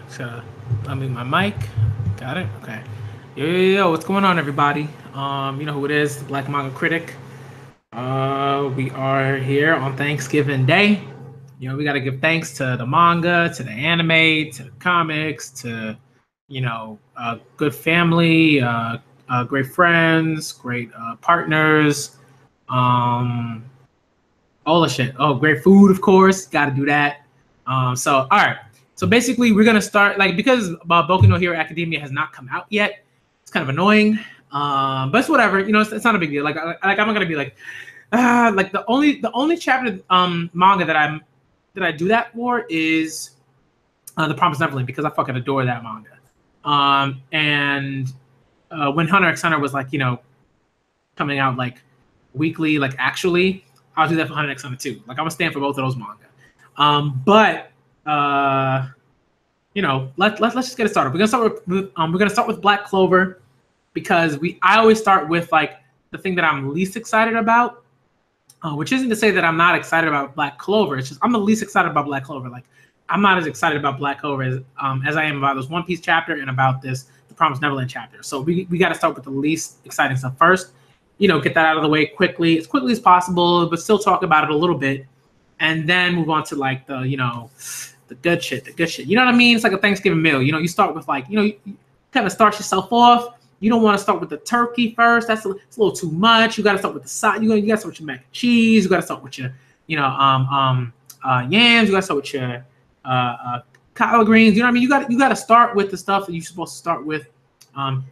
So let me my mic. Got it. Okay. Yo, what's going on, everybody? You know who it is, the Black Manga Critic. We are here on Thanksgiving Day. You know, we got to give thanks to the manga, to the anime, to the comics, to good family, great friends, great partners, um, all the shit. Oh, great food, of course. Got to do that. All right. So basically, we're gonna start because Boku no Hero Academia has not come out yet. It's kind of annoying, but it's whatever. You know, it's not a big deal. I'm not gonna be like the only chapter manga that I do that for is The Promised Neverland because I fucking adore that manga. And when Hunter x Hunter was coming out weekly, actually, I'll do that for Hunter x Hunter too. Like I'm gonna stand for both of those manga. But let's just get it started. We're gonna start with Black Clover because I always start with the thing that I'm least excited about, which isn't to say that I'm not excited about Black Clover. It's just I'm the least excited about Black Clover. Like I'm not as excited about Black Clover as I am about this One Piece chapter and about the Promised Neverland chapter. So we got to start with the least exciting stuff first. You know, get that out of the way quickly as possible, but still talk about it a little bit, and then move on to the good shit. You know what I mean? It's like a Thanksgiving meal. You know, you start with you kind of start yourself off. You don't want to start with the turkey first. It's a little too much. You got to start with the side. You got to start with your mac and cheese. You got to start with your yams. You got to start with your collard greens. You know what I mean? You got to start with the stuff that you're supposed to start with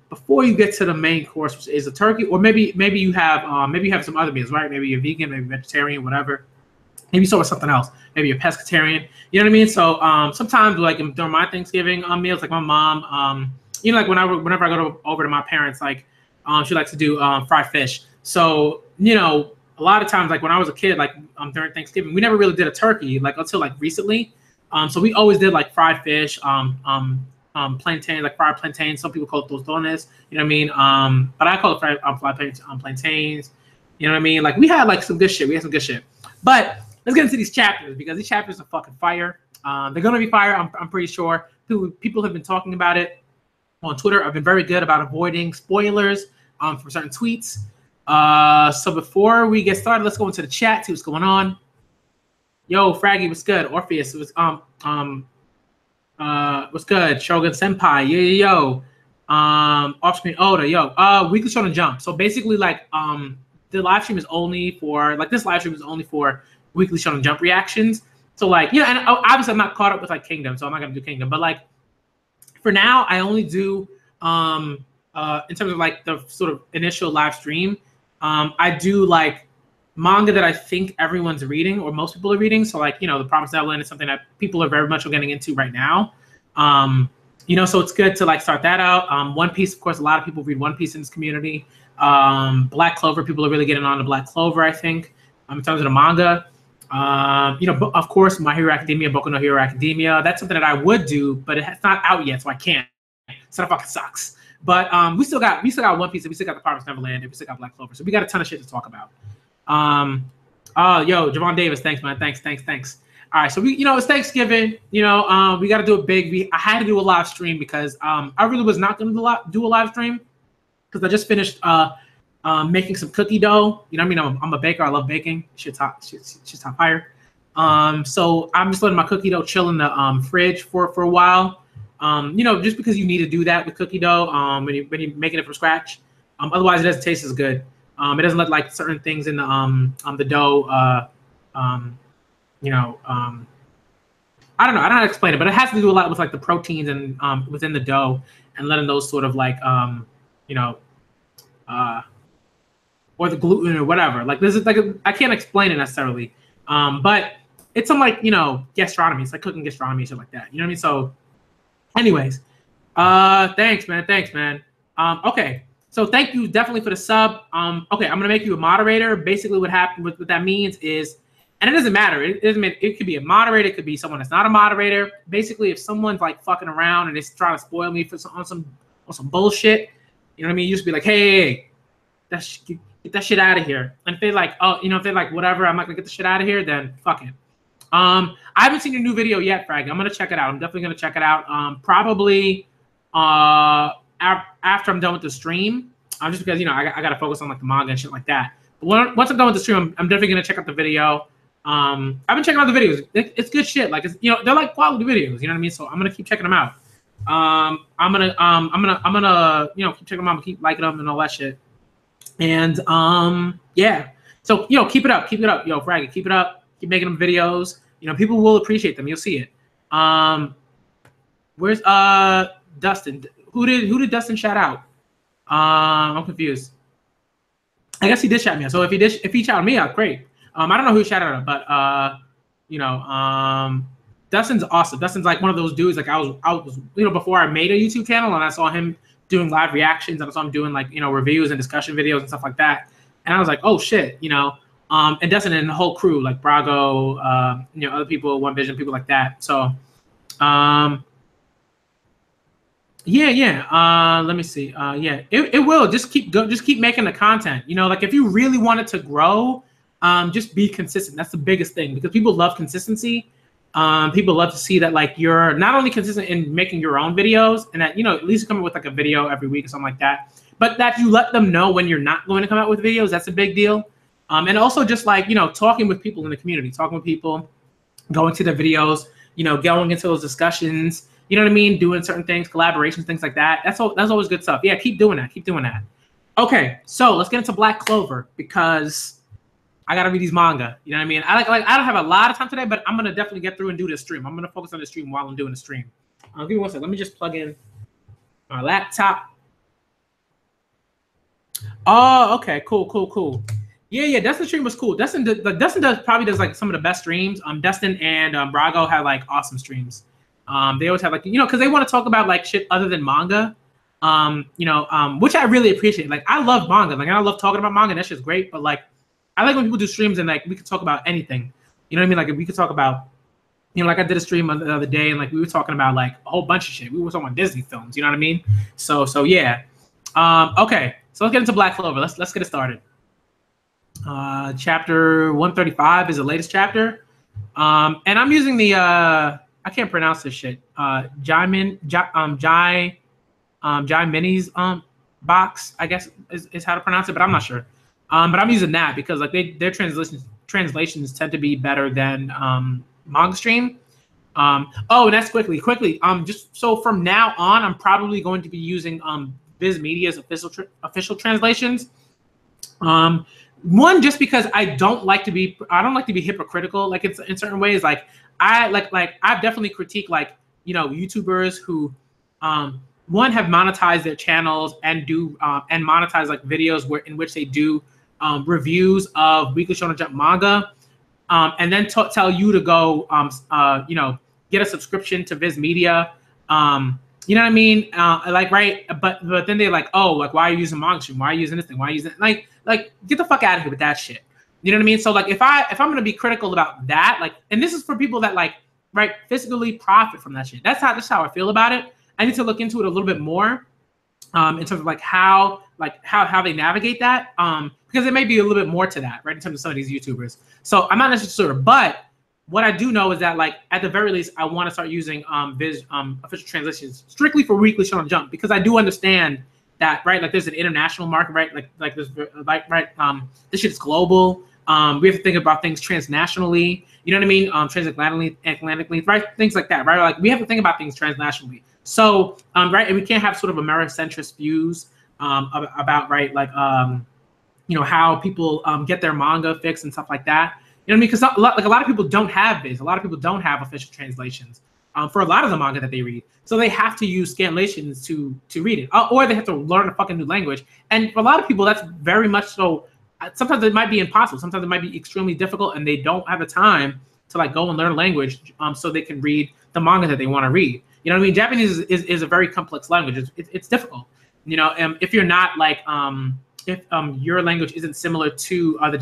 before you get to the main course, which is a turkey, or maybe you have some other meals, right? Maybe you're vegan, maybe vegetarian, whatever. Maybe you start with something else. Maybe you're pescatarian. You know what I mean? So sometimes during my Thanksgiving meals, like my mom, whenever I go over to my parents, she likes to do fried fish. So a lot of times, when I was a kid, during Thanksgiving, we never really did a turkey until recently. So we always did fried fish, plantain, fried plantains. Some people call it tostones. You know what I mean? But I call it fried plantains. You know what I mean? We had some good shit. We had some good shit. But let's get into these chapters because these chapters are fucking fire. They're gonna be fire. I'm pretty sure. People have been talking about it on Twitter. I've been very good about avoiding spoilers for certain tweets. So before we get started, let's go into the chat, see what's going on. Yo, Fraggy, what's good? Orpheus, what's good? Shogun Senpai, yo. Offscreen Oda, yo. Weekly Shonen Jump. So basically, the live stream is only for this live stream is only for Weekly Shonen Jump reactions. So and obviously I'm not caught up with Kingdom, so I'm not gonna do Kingdom. But for now, I only do in terms of the sort of initial live stream. I do manga that I think everyone's reading or most people are reading. So The Promised Neverland is something that people are very much getting into right now. So it's good to start that out. One Piece, of course, a lot of people read One Piece in this community. Black Clover, people are really getting on to Black Clover, I think, in terms of the manga. Of course, My Hero Academia, Boku no Hero Academia. That's something that I would do, but it's not out yet, so I can't. So that fucking sucks. But we still got One Piece, and we still got The Promised Neverland, and we still got Black Clover. So we got a ton of shit to talk about. Yo, Javon Davis, thanks, man. Thanks. All right, so it's Thanksgiving. We got to do it big. I had to do a live stream because I really was not going to do a live stream because I just finished making some cookie dough. You know what I mean? I'm a baker. I love baking. Shit's hot. Shit's hot fire. So I'm just letting my cookie dough chill in the fridge for a while. Just because you need to do that with cookie dough when you're making it from scratch. Otherwise, it doesn't taste as good. It doesn't let certain things in the dough. I don't know. I don't know how to explain it, but it has to do a lot with the proteins and within the dough and letting those sort of or the gluten or whatever. This is I can't explain it necessarily. But it's some gastronomy. It's cooking gastronomy and shit like that. You know what I mean? So anyways, thanks, man. Okay. So thank you definitely for the sub. Okay, I'm gonna make you a moderator. Basically, what that means is, and it doesn't matter. It could be a moderator. It could be someone that's not a moderator. Basically, if someone's fucking around and it's trying to spoil me on some bullshit, you know what I mean? You just be like, hey, get that shit out of here. And if they if they whatever, I'm not gonna get the shit out of here, then fuck it. I haven't seen your new video yet, Frag. I'm gonna check it out. I'm definitely gonna check it out. Probably after I'm done with the stream. Just because I gotta focus on like the manga and shit like that. But once I'm done with the stream, I'm definitely gonna check out the video. I've been checking out the videos. It's good shit. Like it's they're like quality videos. You know what I mean? So I'm gonna keep checking them out. I'm gonna keep checking them out, keep liking them and all that shit. And yeah. So keep it up, yo, Frag, keep it up, keep making them videos. People will appreciate them. You'll see it. Where's Dustin? Who did Dustin shout out? I'm confused. I guess he did shout me out. So if he shouted me out, great. I don't know who he shouted out, but Dustin's awesome. Dustin's like one of those dudes. Like I was before I made a YouTube channel and I saw him doing live reactions and I saw him doing like reviews and discussion videos and stuff like that. And I was like, oh shit, and Dustin and the whole crew, like Brago, other people, One Vision, people like that. So, yeah. Let me see. Yeah, it will just keep making the content. Like if you really want it to grow, just be consistent. That's the biggest thing because people love consistency. People love to see that like you're not only consistent in making your own videos and that at least you come up with like a video every week or something like that, but that you let them know when you're not going to come out with videos. That's a big deal. And also just like talking with people in the community, talking with people, going to their videos, going into those discussions. You know what I mean? Doing certain things, collaborations, things like that. That's always good stuff. Yeah, keep doing that. Keep doing that. Okay, so let's get into Black Clover because I gotta read these manga. You know what I mean? I don't have a lot of time today, but I'm gonna definitely get through and do this stream. I'm gonna focus on the stream while I'm doing the stream. Give me one second. Let me just plug in my laptop. Oh, okay, cool. Yeah. Dustin's stream was cool. Dustin probably does like some of the best streams. Dustin and Brago have like awesome streams. They always have like because they want to talk about like shit other than manga. Which I really appreciate. Like I love manga. Like I love talking about manga. That shit's great. But like I like when people do streams and like we could talk about anything. You know what I mean? Like if we could talk about like I did a stream the other day and like we were talking about like a whole bunch of shit. We were talking about Disney films. You know what I mean? So yeah. Okay. So let's get into Black Clover. Let's get it started. Chapter 135 is the latest chapter. And I'm using the I can't pronounce this shit. Jai Mini's box, I guess is how to pronounce it, but I'm not sure. But I'm using that because like their translations tend to be better than Manga Stream. Oh, and that's quickly. Just so from now on, I'm probably going to be using Viz Media's official translations. One, just because I don't like to be hypocritical. Like it's in certain ways. Like I've definitely critiqued like YouTubers who one have monetized their channels and do and monetize like videos in which they do reviews of Weekly Shonen Jump manga, and then tell you to go get a subscription to Viz Media. You know what I mean? Like, right? But then they're like, oh, like, why are you using Manga Stream? Why are you using this thing? Why are you using like get the fuck out of here with that shit. You know what I mean? So like, if I'm gonna be critical about that, like, and this is for people that like, right, physically profit from that shit. That's how I feel about it. I need to look into it a little bit more, in terms of like how they navigate that, because there may be a little bit more to that, right, in terms of some of these YouTubers. So I'm not necessarily sure, but what I do know is that like at the very least, I want to start using Viz official translations strictly for Weekly Shonen Jump because I do understand that, right, like there's an international market, right, like there's like right, this shit is global. We have to think about things transnationally. You know what I mean? Transatlantically, right, things like that, right? Like we have to think about things transnationally. So, right, and we can't have sort of Americentrist views about, right, like, how people get their manga fixed and stuff like that. You know what I mean? Because a lot of people don't have Viz. A lot of people don't have official translations for a lot of the manga that they read. So they have to use scanlations to read it, or they have to learn a fucking new language. And for a lot of people, that's very much so. Sometimes it might be impossible. Sometimes it might be extremely difficult, and they don't have the time to like go and learn a language so they can read the manga that they want to read. You know what I mean? Japanese is a very complex language. It's difficult. You know, if you're not like if your language isn't similar to the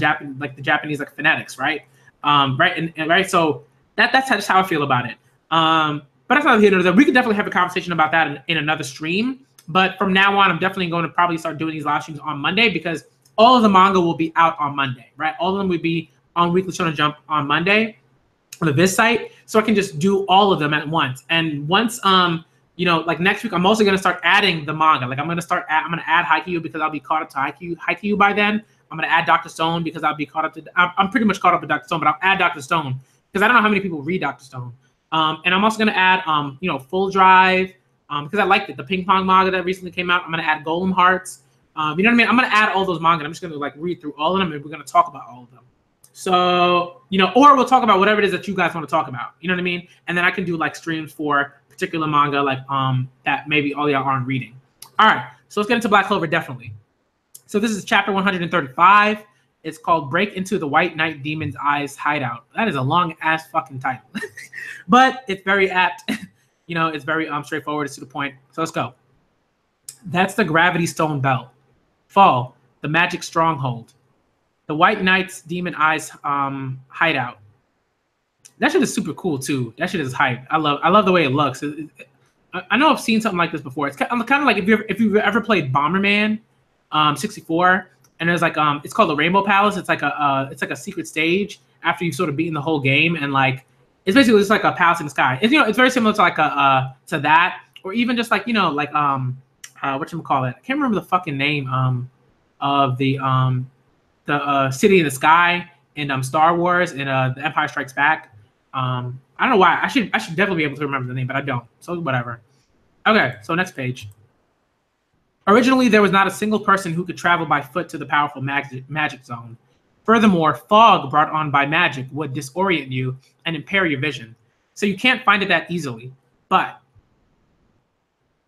Japanese like phonetics, right? Right, and right. So that's just how I feel about it. But that's not here. We could definitely have a conversation about that in another stream. But from now on, I'm definitely going to probably start doing these live streams on Monday because all of the manga will be out on Monday, right? All of them will be on Weekly Shonen Jump on Monday. on the Viz site, so I can just do all of them at once. And once you know, like next week, I'm also gonna start adding the manga. Like I'm gonna add Haikyuu because I'll be caught up to Haikyuu by then. I'm gonna add Dr. Stone because I'll be caught up to. I'm pretty much caught up with Dr. Stone, but I'll add Dr. Stone because I don't know how many people read Dr. Stone. And I'm also gonna add you know, Full Drive because I liked it. The ping pong manga that recently came out. I'm gonna add Golem Hearts. You know what I mean? I'm gonna add all those manga. I'm just gonna like read through all of them, and we're gonna talk about all of them. So, you know, or we'll talk about whatever it is that you guys want to talk about. You know what I mean? And then I can do like streams for particular manga, like that maybe all y'all aren't reading. All right, so let's get into Black Clover, definitely. So this is chapter 135. It's called Break into the White Knight Demon's Eyes Hideout. That is a long ass fucking title, but it's very apt. You know, it's very straightforward. It's to the point. So let's go. That's the Gravity Stone Belt. Fall, the Magic Stronghold. The White Knight's Demon Eyes hideout. That shit is super cool too. That shit is hype. I love the way it looks. I know I've seen something like this before. It's kind of like if you've ever played Bomberman 64, and there's like it's called the Rainbow Palace. It's like a secret stage after you've sort of beaten the whole game, and like it's basically just like a palace in the sky. It's, you know, it's very similar to like to that, or even just like, you know, like whatchamacallit? I can't remember the fucking name of the city in the sky in Star Wars and The Empire Strikes Back. I don't know why. I should definitely be able to remember the name, but I don't. So whatever. Okay, so next page. Originally, there was not a single person who could travel by foot to the powerful magic zone. Furthermore, fog brought on by magic would disorient you and impair your vision, so you can't find it that easily. But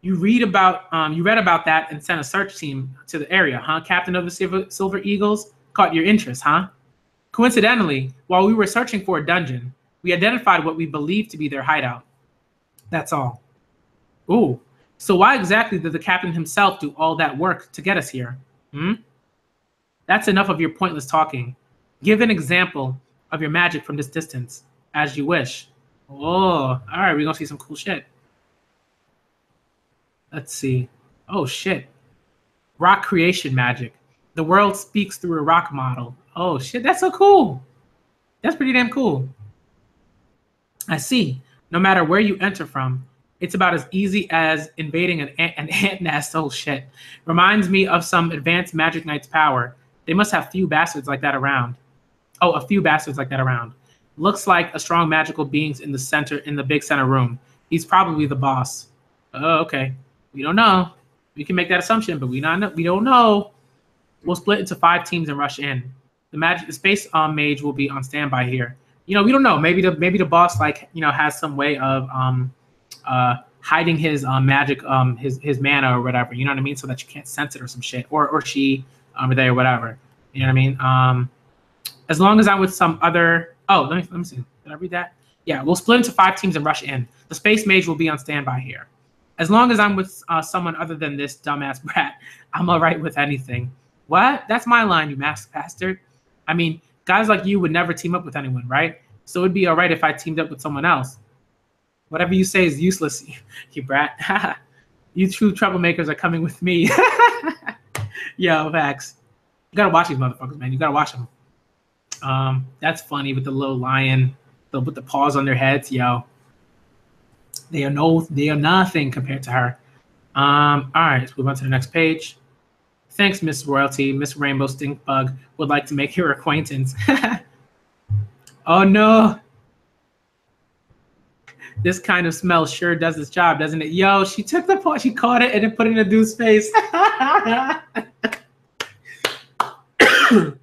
you read about that and sent a search team to the area, huh? Captain of the Silver Eagles caught your interest, huh? Coincidentally, while we were searching for a dungeon, we identified what we believed to be their hideout. That's all. Ooh, so why exactly did the captain himself do all that work to get us here? That's enough of your pointless talking. Give an example of your magic from this distance, as you wish. Oh, all right, we're gonna see some cool shit. Let's see. Oh shit. Rock creation magic. The world speaks through a rock model. Oh shit, that's so cool. That's pretty damn cool. I see. No matter where you enter from, it's about as easy as invading an ant nest. Oh shit. Reminds me of some advanced Magic Knight's power. They must have few bastards like that around. Oh, a few bastards like that around. Looks like a strong magical being's in the big center room. He's probably the boss. Oh, okay. We don't know. We can make that assumption, but we don't know. We'll split into 5 teams and rush in. The space mage will be on standby here. You know, we don't know. Maybe the boss, like, you know, has some way of hiding his magic, his mana or whatever. You know what I mean? So that you can't sense it or some shit, or she over there or whatever. You know what I mean? As long as I'm with some other. Oh, let me see. Did I read that? Yeah, we'll split into 5 teams and rush in. The space mage will be on standby here. As long as I'm with someone other than this dumbass brat, I'm all right with anything. What? That's my line, you masked bastard. I mean, guys like you would never team up with anyone, right? So it'd be all right if I teamed up with someone else. Whatever you say is useless, you brat. You true troublemakers are coming with me. Yo, facts. You gotta watch these motherfuckers, man. You gotta watch them. That's funny with the little lion, with the paws on their heads. Yo, they are nothing compared to her. All right, let's move on to the next page. Thanks, Miss Royalty. Miss Rainbow Stinkbug would like to make your acquaintance. Oh no. This kind of smell sure does its job, doesn't it? Yo, she took the paw, she caught it and then put it in a dude's face.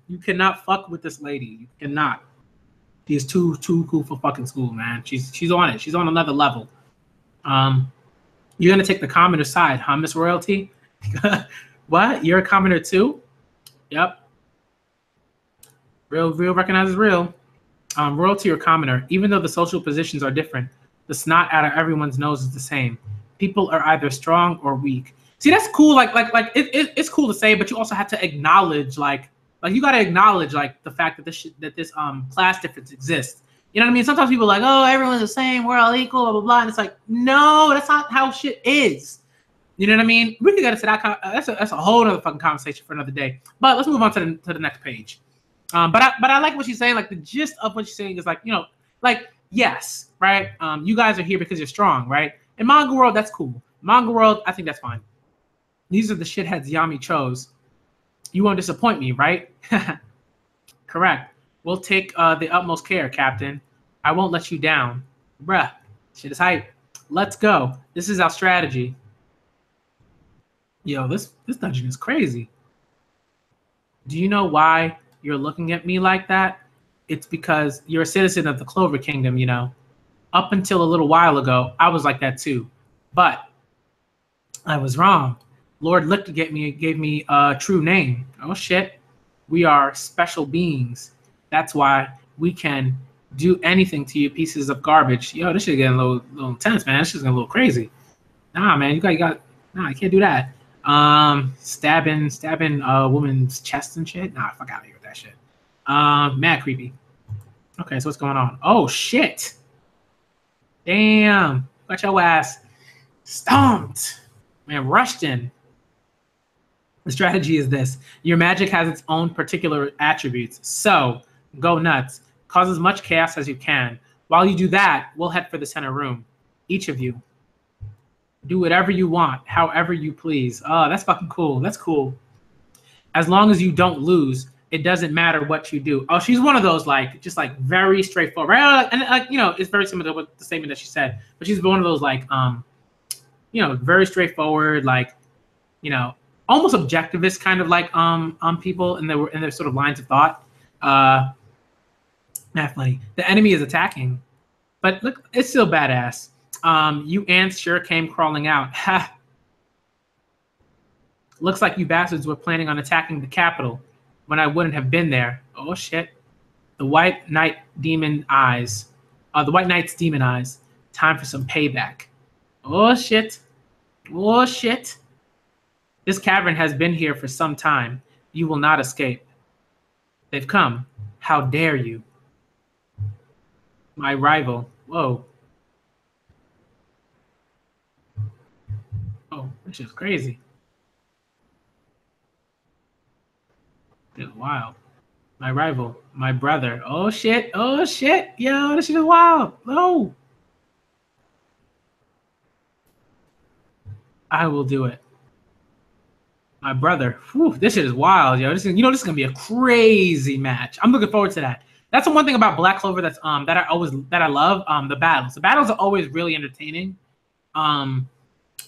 You cannot fuck with this lady. You cannot. She's too cool for fucking school, man. She's on it. She's on another level. You're gonna take the commoner side, huh, Miss Royalty? What? You're a commoner too? Yep. Real recognizes real. Royalty or commoner, even though the social positions are different, the snot out of everyone's nose is the same. People are either strong or weak. See, that's cool. Like it's cool to say, but you also have to acknowledge, like you got to acknowledge, like, the fact that this class difference exists. You know what I mean? Sometimes people are like, oh, everyone's the same, we're all equal, blah blah blah, and it's like, no, that's not how shit is. You know what I mean? We could get into that. That's a whole other fucking conversation for another day. But let's move on to the next page. But I like what she's saying. Like, the gist of what she's saying is, like, you know, like, yes, right? You guys are here because you're strong, right? In Manga World, that's cool. Manga World, I think that's fine. These are the shitheads Yami chose. You won't disappoint me, right? Correct. We'll take the utmost care, Captain. I won't let you down. Bruh, shit is hype. Let's go. This is our strategy. Yo, this dungeon is crazy. Do you know why you're looking at me like that? It's because you're a citizen of the Clover Kingdom, you know. Up until a little while ago, I was like that too. But I was wrong. Lord looked at me and gave me a true name. Oh shit. We are special beings. That's why we can do anything to you pieces of garbage. Yo, this shit getting a little intense, man. This shit's getting a little crazy. Nah, man, you got nah, you can't do that. Stabbing a woman's chest and shit. Nah, fuck out of here with that shit. Mad creepy. Okay, so what's going on? Oh shit. Damn. Got your ass stomped. Man, rushed in. The strategy is this. Your magic has its own particular attributes. So go nuts. Cause as much chaos as you can. While you do that, we'll head for the center room. Each of you. Do whatever you want, however you please. Oh, that's fucking cool. That's cool. As long as you don't lose, it doesn't matter what you do. Oh, she's one of those, like, just like very straightforward. Right? And like, you know, it's very similar to the statement that she said. But she's one of those, like, you know, very straightforward, like, you know, almost objectivist kind of like people in their sort of lines of thought. Not funny. The enemy is attacking, but look, it's still badass. You ants sure came crawling out. Ha! Looks like you bastards were planning on attacking the capital when I wouldn't have been there. Oh shit! The White Knight demon eyes. The White Knight's demon eyes. Time for some payback. Oh shit! Oh shit! This cavern has been here for some time. You will not escape. They've come. How dare you? My rival. Whoa. Oh, this shit's crazy. It's wild. My rival. My brother. Oh shit. Oh shit. Yo, this shit is wild. No. I will do it. My brother. Whew, this shit is wild, yo. This is gonna be a crazy match. I'm looking forward to that. That's the one thing about Black Clover that's that I love. The battles. The battles are always really entertaining.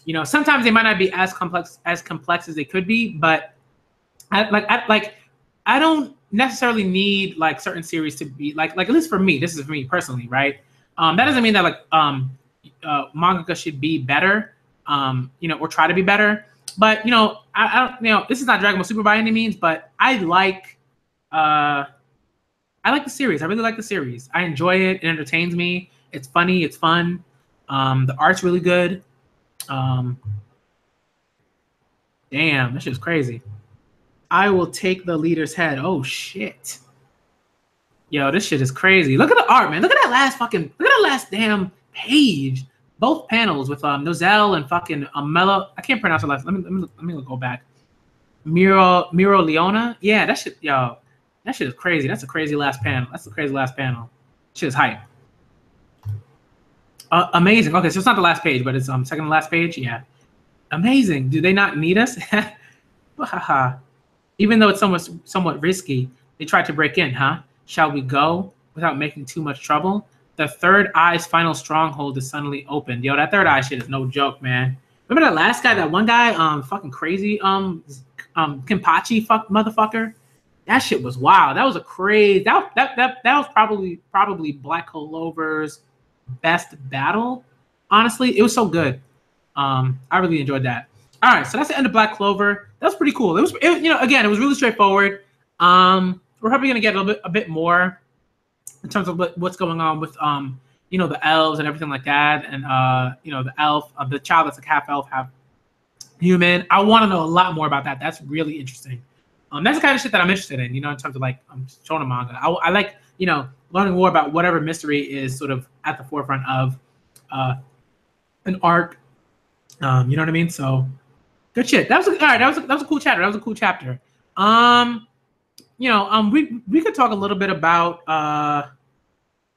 You know, sometimes they might not be as complex as they could be, but I don't necessarily need like certain series to be like at least for me. This is for me personally, right? That doesn't mean that like manga should be better, you know, or try to be better. But you know, I don't, you know, this is not Dragon Ball Super by any means, but I like the series. I really like the series. I enjoy it. It entertains me. It's funny. It's fun. The art's really good. Damn, this shit's crazy. I will take the leader's head. Oh shit. Yo, this shit is crazy. Look at the art, man. Look at that last damn page. Both panels with Nozel and fucking Mello. I can't pronounce her last. Let me go back. Miro Leona. Yeah, that shit, yo. That shit is crazy. That's a crazy last panel. That's a crazy last panel. Shit is hype. Amazing. Okay, so it's not the last page, but it's second to last page. Yeah. Amazing. Do they not need us? Even though it's somewhat risky, they tried to break in, huh? Shall we go without making too much trouble? The third eye's final stronghold is suddenly opened. Yo, that third eye shit is no joke, man. Remember that last guy, that one guy, fucking crazy, Kenpachi motherfucker? That shit was wild. That was a crazy. That was probably Black Clover's best battle. Honestly, it was so good. I really enjoyed that. All right, so that's the end of Black Clover. That was pretty cool. It was you know, again, it was really straightforward. We're probably gonna get a bit more in terms of what's going on with you know, the elves and everything like that, and you know, the elf, the child that's like half elf, half human. I want to know a lot more about that. That's really interesting. That's the kind of shit that I'm interested in, you know, in terms of like shonen manga. I like, you know, learning more about whatever mystery is sort of at the forefront of an arc. You know what I mean? So good shit. That was all right. That was a cool chapter. That was a cool chapter. You know, we could talk a little bit about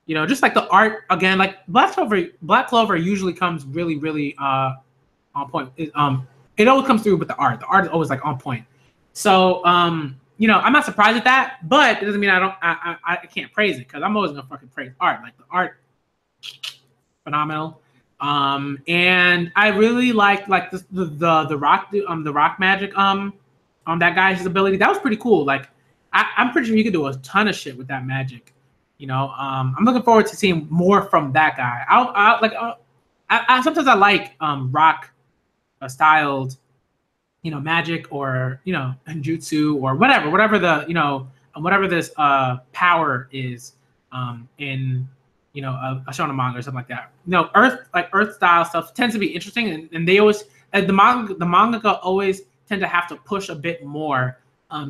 You know, just like the art again, like Black Clover usually comes really on point. It always comes through with the art. The art is always like on point. So you know, I'm not surprised at that, but it doesn't mean I can't praise it because I'm always gonna fucking praise art. Like the art, phenomenal. And I really liked like the rock magic that guy's ability. That was pretty cool. Like I'm pretty sure you could do a ton of shit with that magic. You know, I'm looking forward to seeing more from that guy. I sometimes I like rock styled, you know, magic or, you know, jutsu or whatever the, you know, whatever this power is in, you know, a shonen manga or something like that. You know, earth style stuff tends to be interesting, and they always the mangaka always tend to have to push a bit more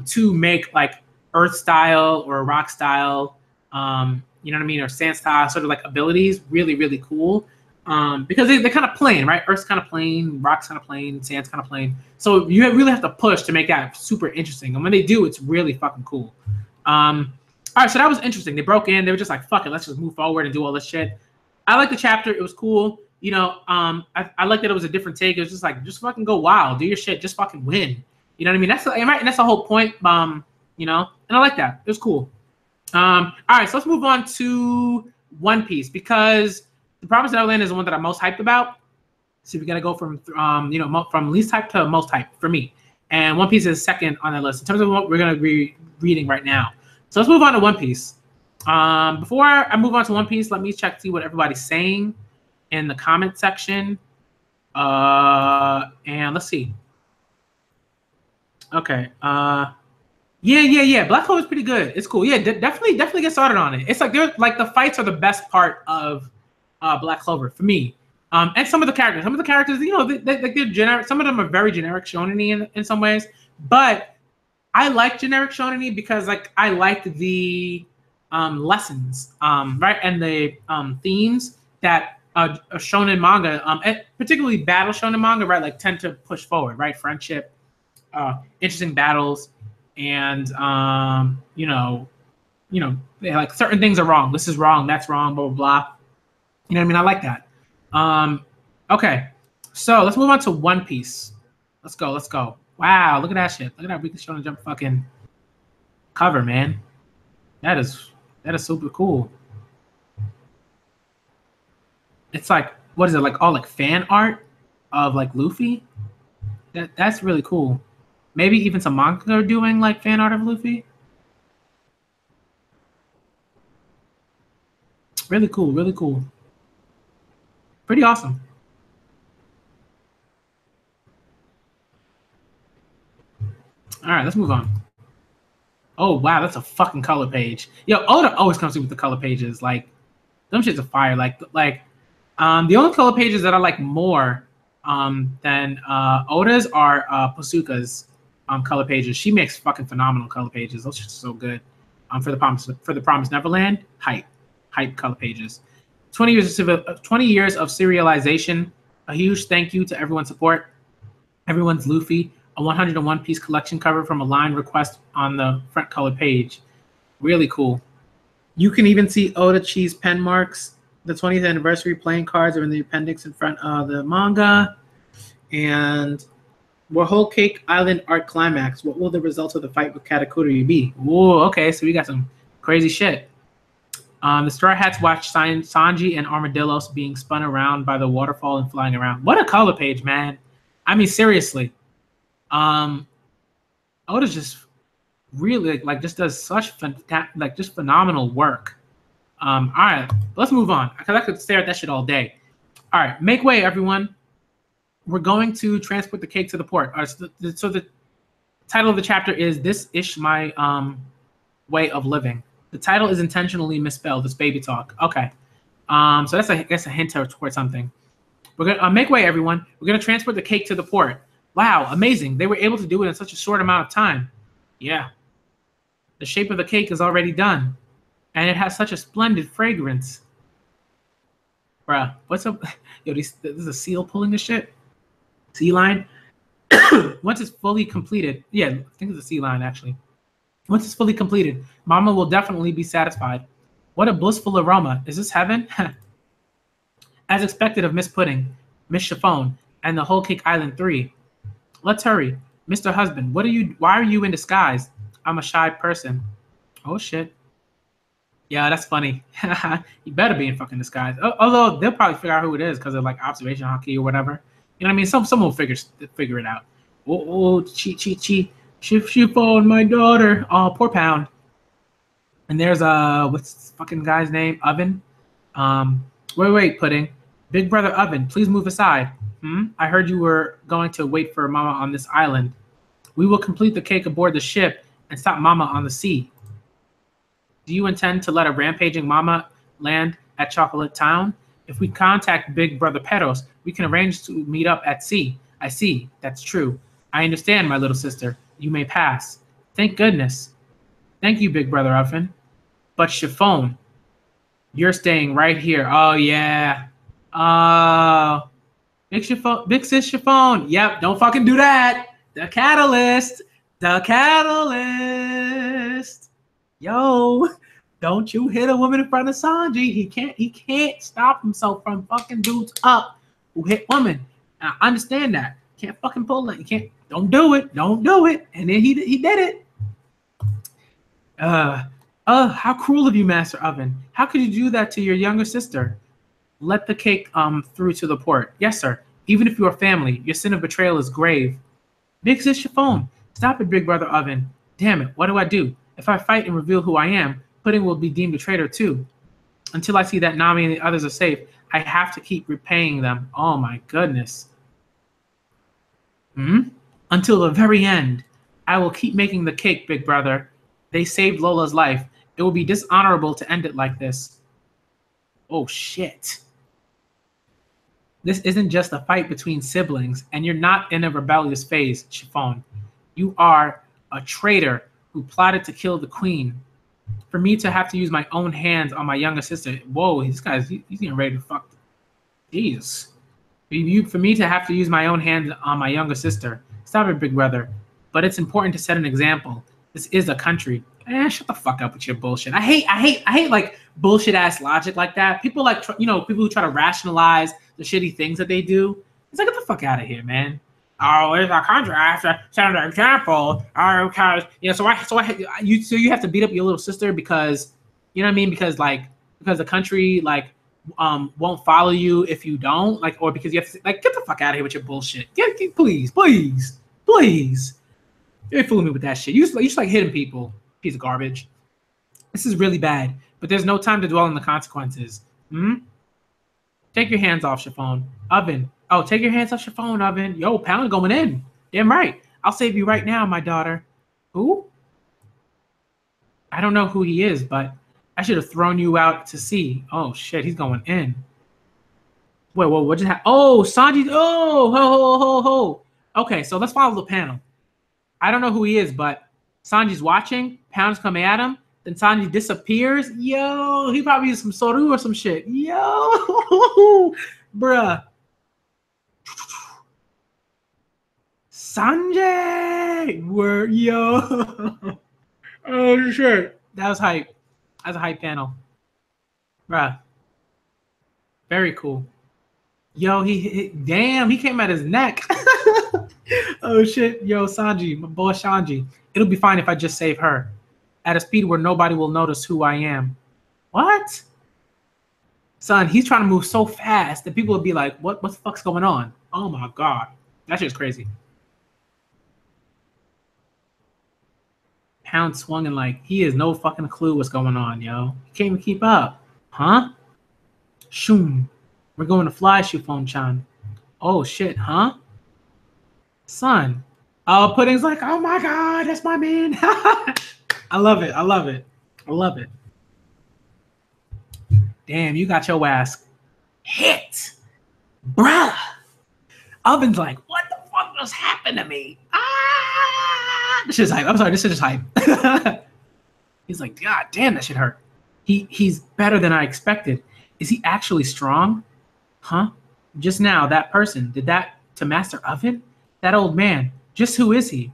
to make like earth style or rock style, you know what I mean, or sand style sort of like abilities really cool. Because they're kind of plain, right? Earth's kind of plain, rock's kind of plain, sand's kind of plain. So you really have to push to make that super interesting. And when they do, it's really fucking cool. All right, so that was interesting. They broke in. They were just like, fuck it, let's just move forward and do all this shit. I like the chapter. It was cool. You know, I like that it was a different take. It was just like, just fucking go wild. Do your shit. Just fucking win. You know what I mean? That's the whole point. You know, and I like that. It was cool. All right, so let's move on to One Piece, because The Promised Neverland is the one that I'm most hyped about. So we got to go from you know, from least hype to most hype for me. And One Piece is second on that list in terms of what we're going to be reading right now. So let's move on to One Piece. Before I move on to One Piece, let me check to see what everybody's saying in the comment section. And let's see. Okay. Yeah. Black Hole is pretty good. It's cool. Yeah, definitely get started on it. It's like they're like the fights are the best part of Black Clover for me. And some of the characters, you know, they're generic. Some of them are very generic shonen in some ways, but I like generic shonen because like I like the lessons, right, and the themes that a shonen manga, and particularly battle shonen manga, right, like tend to push forward, right? Friendship, interesting battles, and you know, like certain things are wrong. This is wrong. That's wrong. Blah blah blah. You know what I mean? I like that. Okay, so let's move on to One Piece. Let's go. Wow, look at that shit. Look at that Weekly Shonen Jump fucking cover, man. That is super cool. It's like, what is it, like all like fan art of like Luffy? That's really cool. Maybe even some manga are doing like fan art of Luffy. Really cool. Pretty awesome. All right, let's move on. Oh, wow, that's a fucking color page. Yo, Oda always comes through with the color pages. Like, them shits are fire. Like, the only color pages that I like more than Oda's are Posuka's color pages. She makes fucking phenomenal color pages. Those shits are so good. For the Promised Neverland, hype color pages. 20 years of serialization. A huge thank you to everyone's support. Everyone's Luffy. A 101 piece collection cover from a line request on the front color page. Really cool. You can even see Oda Chi's pen marks. The 20th anniversary playing cards are in the appendix in front of the manga. And Whole Cake Island art climax. What will the results of the fight with Katakuri be? Whoa, okay, so we got some crazy shit. The Straw Hats watch Sanji and Armadillos being spun around by the waterfall and flying around. What a color page, man. I mean, seriously. Oda's just really like just does such just phenomenal work. All right, let's move on because I could stare at that shit all day. All right, make way, everyone. We're going to transport the cake to the port. All right, so the title of the chapter is "This Ish My Way of Living." The title is intentionally misspelled. It's baby talk. Okay, so that's a hint towards something. We're gonna make way, everyone. We're gonna transport the cake to the port. Wow, amazing. They were able to do it in such a short amount of time. Yeah. The shape of the cake is already done. And it has such a splendid fragrance. Bruh, what's up? Yo, this is a seal pulling the shit? Sea line? Once it's fully completed. Yeah, I think it's a sea line, actually. Once it's fully completed, Mama will definitely be satisfied. What a blissful aroma. Is this heaven? As expected of Miss Pudding, Miss Chiffon, and the Whole Cake Island 3. Let's hurry. Mr. Husband, why are you in disguise? I'm a shy person. Oh shit. Yeah, that's funny. You better be in fucking disguise. Although they'll probably figure out who it is because of like observation hockey or whatever. You know what I mean? Someone will figure it out. Oh, she phoned my daughter. Oh, poor Pound. And there's what's this fucking guy's name? Oven. Wait, Pudding. Big brother Oven, please move aside. I heard you were going to wait for Mama on this island. We will complete the cake aboard the ship and stop Mama on the sea. Do you intend to let a rampaging Mama land at Chocolate Town? If we contact Big Brother Peros, we can arrange to meet up at sea. I see. That's true. I understand, my little sister. You may pass. Thank goodness. Thank you, Big Brother Oven. But Chiffon, you're staying right here. Oh, yeah. Big Sis Chiffon. Yep, don't fucking do that. The catalyst. Yo, don't you hit a woman in front of Sanji. He can't stop himself from fucking dudes up who hit women. And I understand that. Can't fucking pull that. You can't. Don't do it. Don't do it. And then he did it. How cruel of you, Master Oven. How could you do that to your younger sister? Let the cake through to the port. Yes, sir. Even if you are family, your sin of betrayal is grave. Big Sis Chiffon. Stop it, Big Brother Oven. Damn it, what do I do? If I fight and reveal who I am, Pudding will be deemed a traitor too. Until I see that Nami and the others are safe, I have to keep repaying them. Oh my goodness. Until the very end. I will keep making the cake, Big Brother. They saved Lola's life. It will be dishonorable to end it like this. Oh shit. This isn't just a fight between siblings, and you're not in a rebellious phase, Chiffon. You are a traitor who plotted to kill the queen. For me to have to use my own hands on my younger sister. Whoa, this guy's he's getting ready to fuck. Jeez. For me to have to use my own hands on my younger sister. Stop it, Big Brother. But it's important to set an example. This is a country. Shut the fuck up with your bullshit. I hate like bullshit ass logic like that. People like people who try to rationalize the shitty things that they do. It's like, get the fuck out of here, man. Oh, it's a country. I have to set an example. Because so you have to beat up your little sister because you know what I mean? Because the country won't follow you if you don't or because you have to get the fuck out of here with your bullshit. Please. You ain't fooling me with that shit. You just hitting people. Piece of garbage. This is really bad, but there's no time to dwell on the consequences. Take your hands off, Chiffon. Oven. Oh, take your hands off Chiffon, Oven. Yo, Pound going in. Damn right. I'll save you right now, my daughter. Who? I don't know who he is, but I should have thrown you out to sea. Oh, shit. He's going in. Wait, what just happened? Oh, Sanji. Oh, ho. Okay, so let's follow the panel. I don't know who he is, but Sanji's watching. Pound's coming at him. Then Sanji disappears. Yo, he probably used some Soru or some shit. Yo, bruh. Sanjay! Yo. Oh, shit. That was hype. That was a hype panel. Bruh. Very cool. Yo, damn, he came at his neck. Oh, shit. Yo, Sanji, my boy Sanji. It'll be fine if I just save her. At a speed where nobody will notice who I am. What? Son, he's trying to move so fast that people will be like, what the fuck's going on? Oh, my God. That shit's crazy. Pound swung and he has no fucking clue what's going on, yo. He can't even keep up. Huh? Shoom. We're going to fly, Chiffon-chan. Oh, shit, huh? Son. Oh, Pudding's like, oh my God, that's my man. I love it. Damn, you got your ass hit. Bruh. Oven's like, what the fuck just happened to me? This shit's hype. I'm sorry, this shit is hype. He's like, God damn, that shit hurt. He's better than I expected. Is he actually strong? Huh? Just now, that person did that to Master Oven? That old man. Just who is he?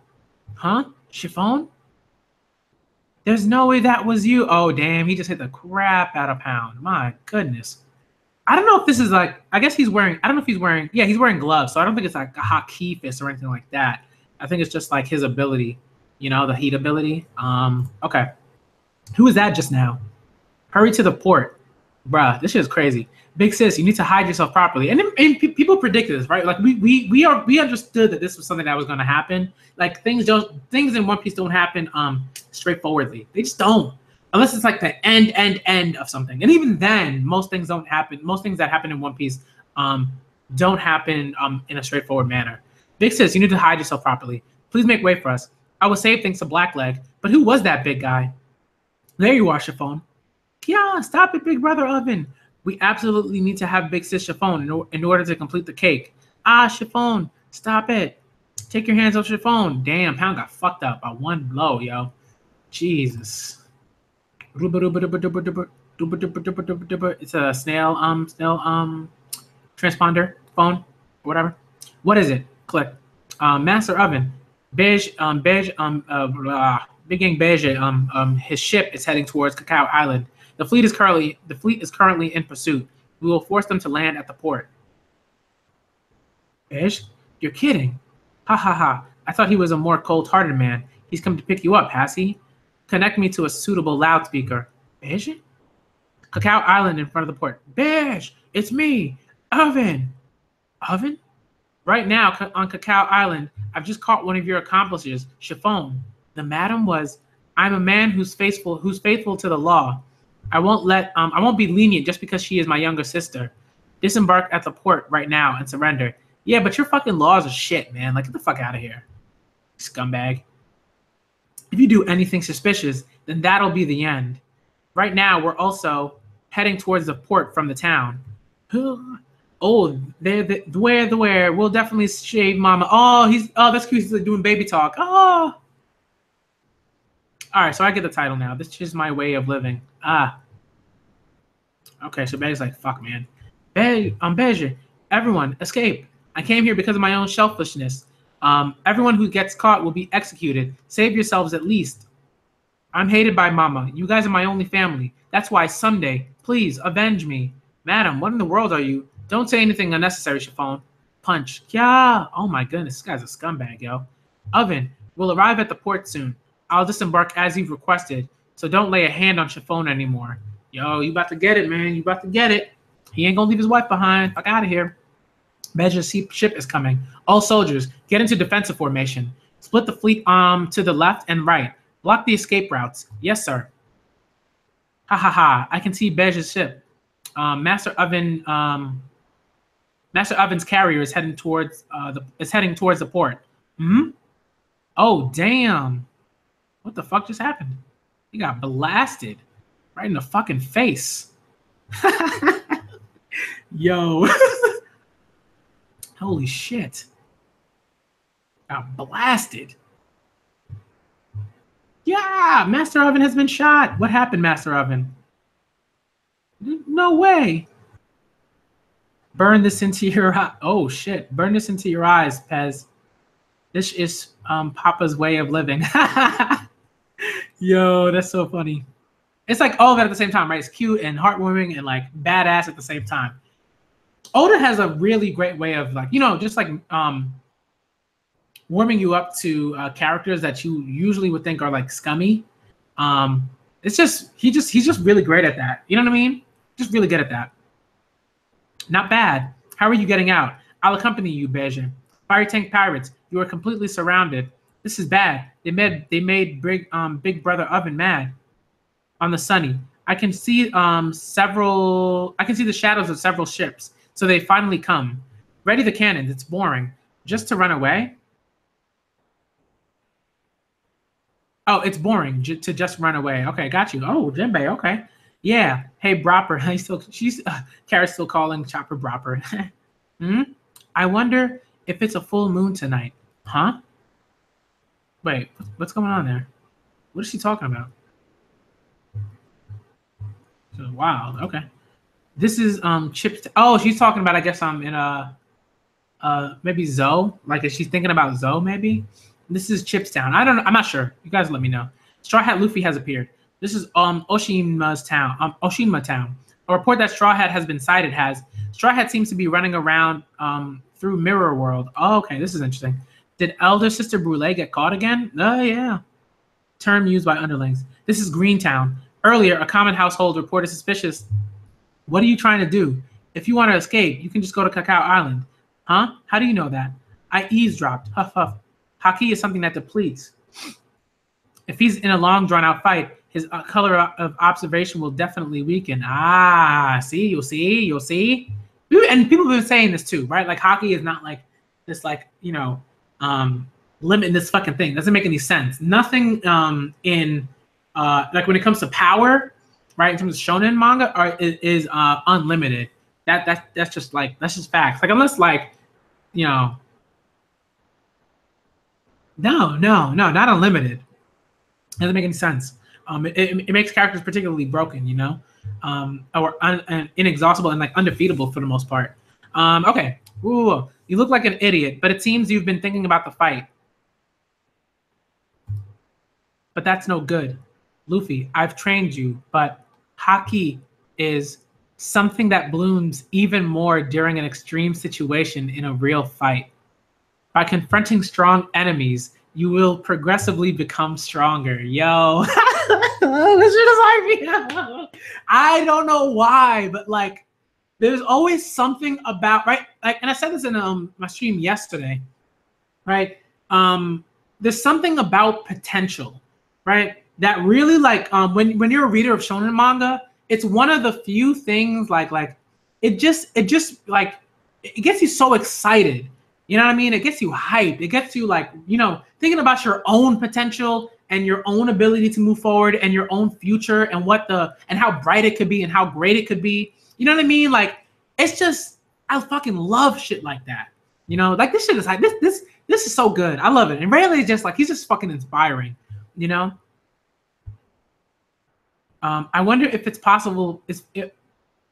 Huh? Chiffon? There's no way that was you. Oh, damn. He just hit the crap out of Pound. My goodness. I don't know if this is like, I guess he's wearing, I don't know if he's wearing, yeah, he's wearing gloves. So I don't think it's like a hot key fist or anything like that. I think it's just like his ability, you know, the heat ability. Okay. Who was that just now? Hurry to the port. Bruh, this shit is crazy. Big sis, you need to hide yourself properly. And people predicted this, right? Like we understood that this was something that was going to happen. Like things in One Piece don't happen straightforwardly. They just don't, unless it's like the end of something. And even then, most things don't happen. Most things that happen in One Piece don't happen in a straightforward manner. Big sis, you need to hide yourself properly. Please make way for us. I will save things to Blackleg, but who was that big guy? There you are, Chiffon. Yeah, stop it, big brother Oven. We absolutely need to have big sis Chiffon in order to complete the cake. Ah, Chiffon, stop it. Take your hands off Chiffon. Damn, Pound got fucked up by one blow, yo. Jesus. It's a snail transponder phone, whatever. What is it? Click. Master Oven. Big Gang Beige. His ship is heading towards Cacao Island. The fleet is currently in pursuit. We will force them to land at the port. Beige? You're kidding. Ha ha ha. I thought he was a more cold-hearted man. He's come to pick you up, has he? Connect me to a suitable loudspeaker. Beige? Cacao Island in front of the port. Beige! It's me! Oven! Oven? Right now, on Cacao Island, I've just caught one of your accomplices, Chiffon. The madam was, I'm a man who's faithful to the law. I won't be lenient just because she is my younger sister. Disembark at the port right now and surrender. Yeah, but your fucking laws are shit, man. Like, get the fuck out of here, scumbag. If you do anything suspicious, then that'll be the end. Right now, we're also heading towards the port from the town. Oh, where? We'll definitely shave Mama. Oh, that's cute. He's like doing baby talk. Oh. All right, so I get the title now. This is my way of living. Okay, so Beige's like, fuck, man. Beige, everyone, escape. I came here because of my own selfishness. Everyone who gets caught will be executed. Save yourselves at least. I'm hated by Mama. You guys are my only family. That's why someday, please, avenge me. Madam, what in the world are you? Don't say anything unnecessary, Chiffon. Punch. Yeah. Oh my goodness, this guy's a scumbag, yo. Oven, we'll arrive at the port soon. I'll disembark as you've requested, so don't lay a hand on Chiffon anymore. Yo, you about to get it, man. You about to get it. He ain't gonna leave his wife behind. Fuck out of here. Beige's ship is coming. All soldiers, get into defensive formation. Split the fleet to the left and right. Block the escape routes. Yes, sir. Ha ha ha. I can see Beige's ship. Master Oven's carrier is heading towards the port. Hmm? Oh, damn. What the fuck just happened? He got blasted right in the fucking face. Yo. Holy shit. Got blasted. Yeah, Master Oven has been shot. What happened, Master Oven? No way. Burn this into your eye. Oh shit. Burn this into your eyes, Pez. This is Papa's way of living. Yo, that's so funny. It's like all of it at the same time, right? It's cute and heartwarming and like badass at the same time. Oda has a really great way of like, you know, just like warming you up to characters that you usually would think are like scummy. It's just he's just really great at that. You know what I mean? Just really good at that. Not bad. How are you getting out? I'll accompany you, Beige. Fire tank pirates. You are completely surrounded. This is bad. They made Big Brother Oven mad. On the Sunny, I can see the shadows of several ships. So they finally come. Ready the cannons. It's boring. Just to run away. Oh, it's boring to just run away. Okay, got you. Oh, Jinbei. Okay. Yeah. Hey, Bropper. Carrot's still calling Chopper Bropper. I wonder if it's a full moon tonight. Huh? Wait, what's going on there? What is she talking about? So, wow. Okay. This is Chips. Oh, she's talking about. I guess I'm in maybe Zoe. Like, is she thinking about Zoe? Maybe. This is Chipstown. I don't know. I'm not sure. You guys let me know. Straw Hat Luffy has appeared. This is Oshima's town. Oshima town. A report that Straw Hat has been sighted has. Straw Hat seems to be running around through Mirror World. Oh, okay, this is interesting. Did Elder Sister Brule get caught again? Oh, yeah. Term used by underlings. This is Greentown. Earlier, a common household reported suspicious. What are you trying to do? If you want to escape, you can just go to Cacao Island. Huh? How do you know that? I eavesdropped. Huff, huff. Haki is something that depletes. If he's in a long, drawn-out fight, his color of observation will definitely weaken. Ah, see, you'll see. And people have been saying this too, right? Like, Haki is not like this, like, you know, limit this fucking thing. Doesn't make any sense. Nothing in like when it comes to power, right? In terms of shonen manga, is unlimited. That's just facts. Like, unless, like, you know, no, not unlimited. Doesn't make any sense. It makes characters particularly broken, you know, or inexhaustible and like undefeatable for the most part. Okay. Ooh, you look like an idiot, but it seems you've been thinking about the fight. But that's no good. Luffy, I've trained you, but Haki is something that blooms even more during an extreme situation in a real fight. By confronting strong enemies, you will progressively become stronger. Yo, this shit is like, I don't know why, but like, there's always something about, right? Like, and I said this in my stream yesterday, right? There's something about potential, right? That really, like, when you're a reader of shonen manga, it's one of the few things like it just like, it gets you so excited. You know what I mean? It gets you hyped. It gets you, like, you know, thinking about your own potential and your own ability to move forward and your own future and and how bright it could be and how great it could be. You know what I mean? Like, it's just, I fucking love shit like that. You know, like, this shit is like, this is so good. I love it. And Rayleigh is just like, he's just fucking inspiring, you know? I wonder if it's possible.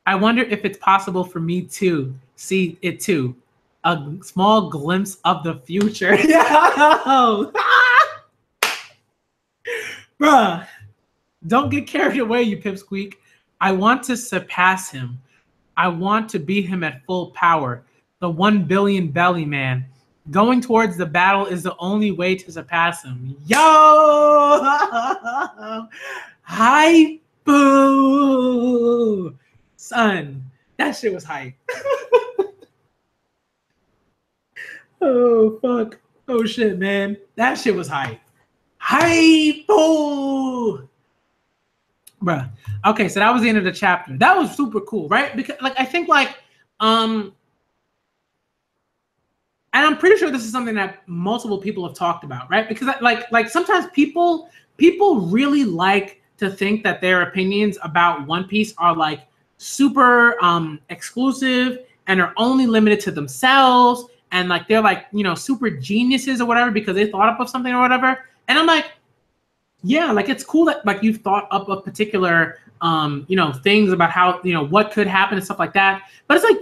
I wonder if it's possible for me to see it too. A small glimpse of the future. Yo! Bruh, don't get carried away, you pipsqueak. I want to surpass him. I want to beat him at full power. The 1 billion belly man. Going towards the battle is the only way to surpass him. Yo! Hype! Boo! Son, that shit was hype. Oh, fuck. Oh, shit, man. That shit was hype. Hype! Oh! Bruh. Okay, so that was the end of the chapter. That was super cool, right? Because, like, I think, like, and I'm pretty sure this is something that multiple people have talked about, right? Because, like sometimes people really like to think that their opinions about One Piece are, like, super exclusive and are only limited to themselves. And, like, they're, like, you know, super geniuses or whatever because they thought up of something or whatever. And I'm like, yeah, like, it's cool that, like, you've thought up of particular, you know, things about how, you know, what could happen and stuff like that. But it's like,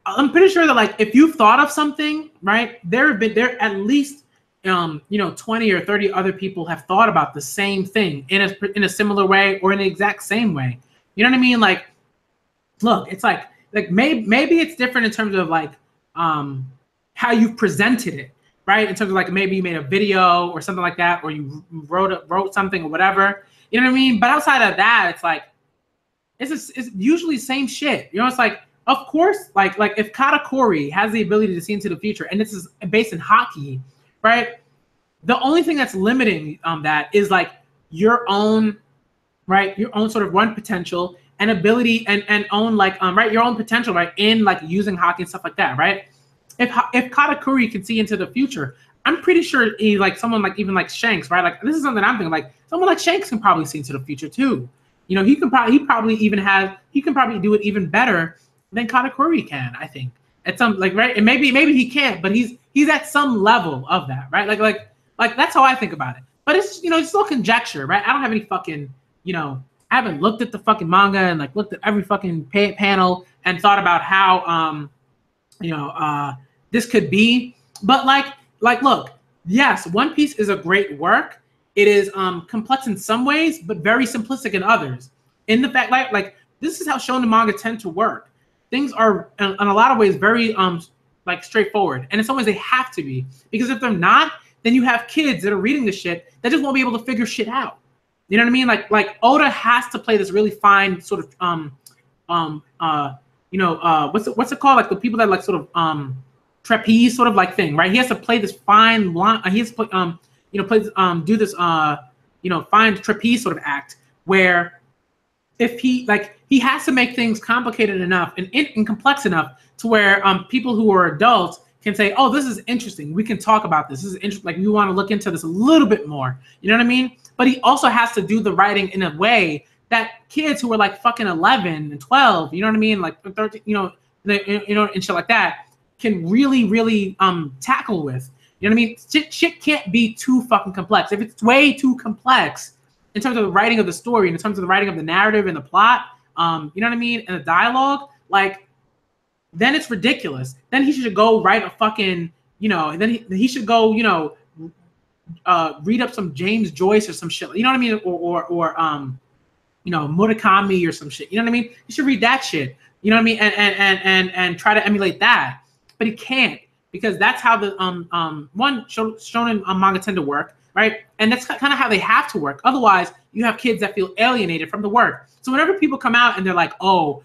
I'm pretty sure that, like, if you've thought of something, right, there at least, you know, 20 or 30 other people have thought about the same thing in a similar way or in the exact same way. You know what I mean? Like, look, it's like maybe it's different in terms of, like, how you've presented it, right? In terms of, like, maybe you made a video or something like that, or you wrote something or whatever. You know what I mean? But outside of that, it's like it's usually the same shit. You know, it's like, of course, like if Katakuri has the ability to see into the future, and this is based in Haki, right? The only thing that's limiting that is, like, your own, right? Your own sort of run potential and ability and own, like, right, your own potential, right, in, like, using Haki and stuff like that, right? If Katakuri can see into the future, I'm pretty sure like someone like even like Shanks, right? Like, this is something I'm thinking, like, someone like Shanks can probably see into the future too. You know, he can probably do it even better than Katakuri can, I think. At some, like, right, and maybe he can't, but he's at some level of that, right? Like that's how I think about it. But it's, you know, it's still conjecture, right? I don't have any fucking, you know, I haven't looked at the fucking manga and, like, looked at every fucking panel and thought about how you know, this could be. But like look, yes, One Piece is a great work. It is complex in some ways, but very simplistic in others. In the fact, like this is how shonen manga tend to work. Things are in a lot of ways very like straightforward, and in some ways they have to be, because if they're not, then you have kids that are reading this shit that just won't be able to figure shit out. You know what I mean? Like Oda has to play this really fine sort of what's it called? Like the people that like sort of trapeze sort of like thing, right? He has to play this fine line. He has to play do this fine trapeze sort of act where if he has to make things complicated enough and complex enough to where people who are adults can say, oh, this is interesting. We can talk about this. This is interesting. Like, we want to look into this a little bit more. You know what I mean? But he also has to do the writing in a way that kids who are like fucking 11 and 12, you know what I mean? Like 13, and shit like that can really, really tackle with. You know what I mean? Shit can't be too fucking complex. If it's way too complex in terms of the writing of the story, and in terms of the writing of the narrative and the plot, you know what I mean? And the dialogue, like, then it's ridiculous. Then he should go write a fucking, then he should go, read up some James Joyce or some shit. You know what I mean? Or Murakami or some shit. You know what I mean? He should read that shit. You know what I mean? And try to emulate that. But he can't, because that's how the shonen manga tend to work, right? And that's kind of how they have to work. Otherwise, you have kids that feel alienated from the work. So whenever people come out and they're like, oh,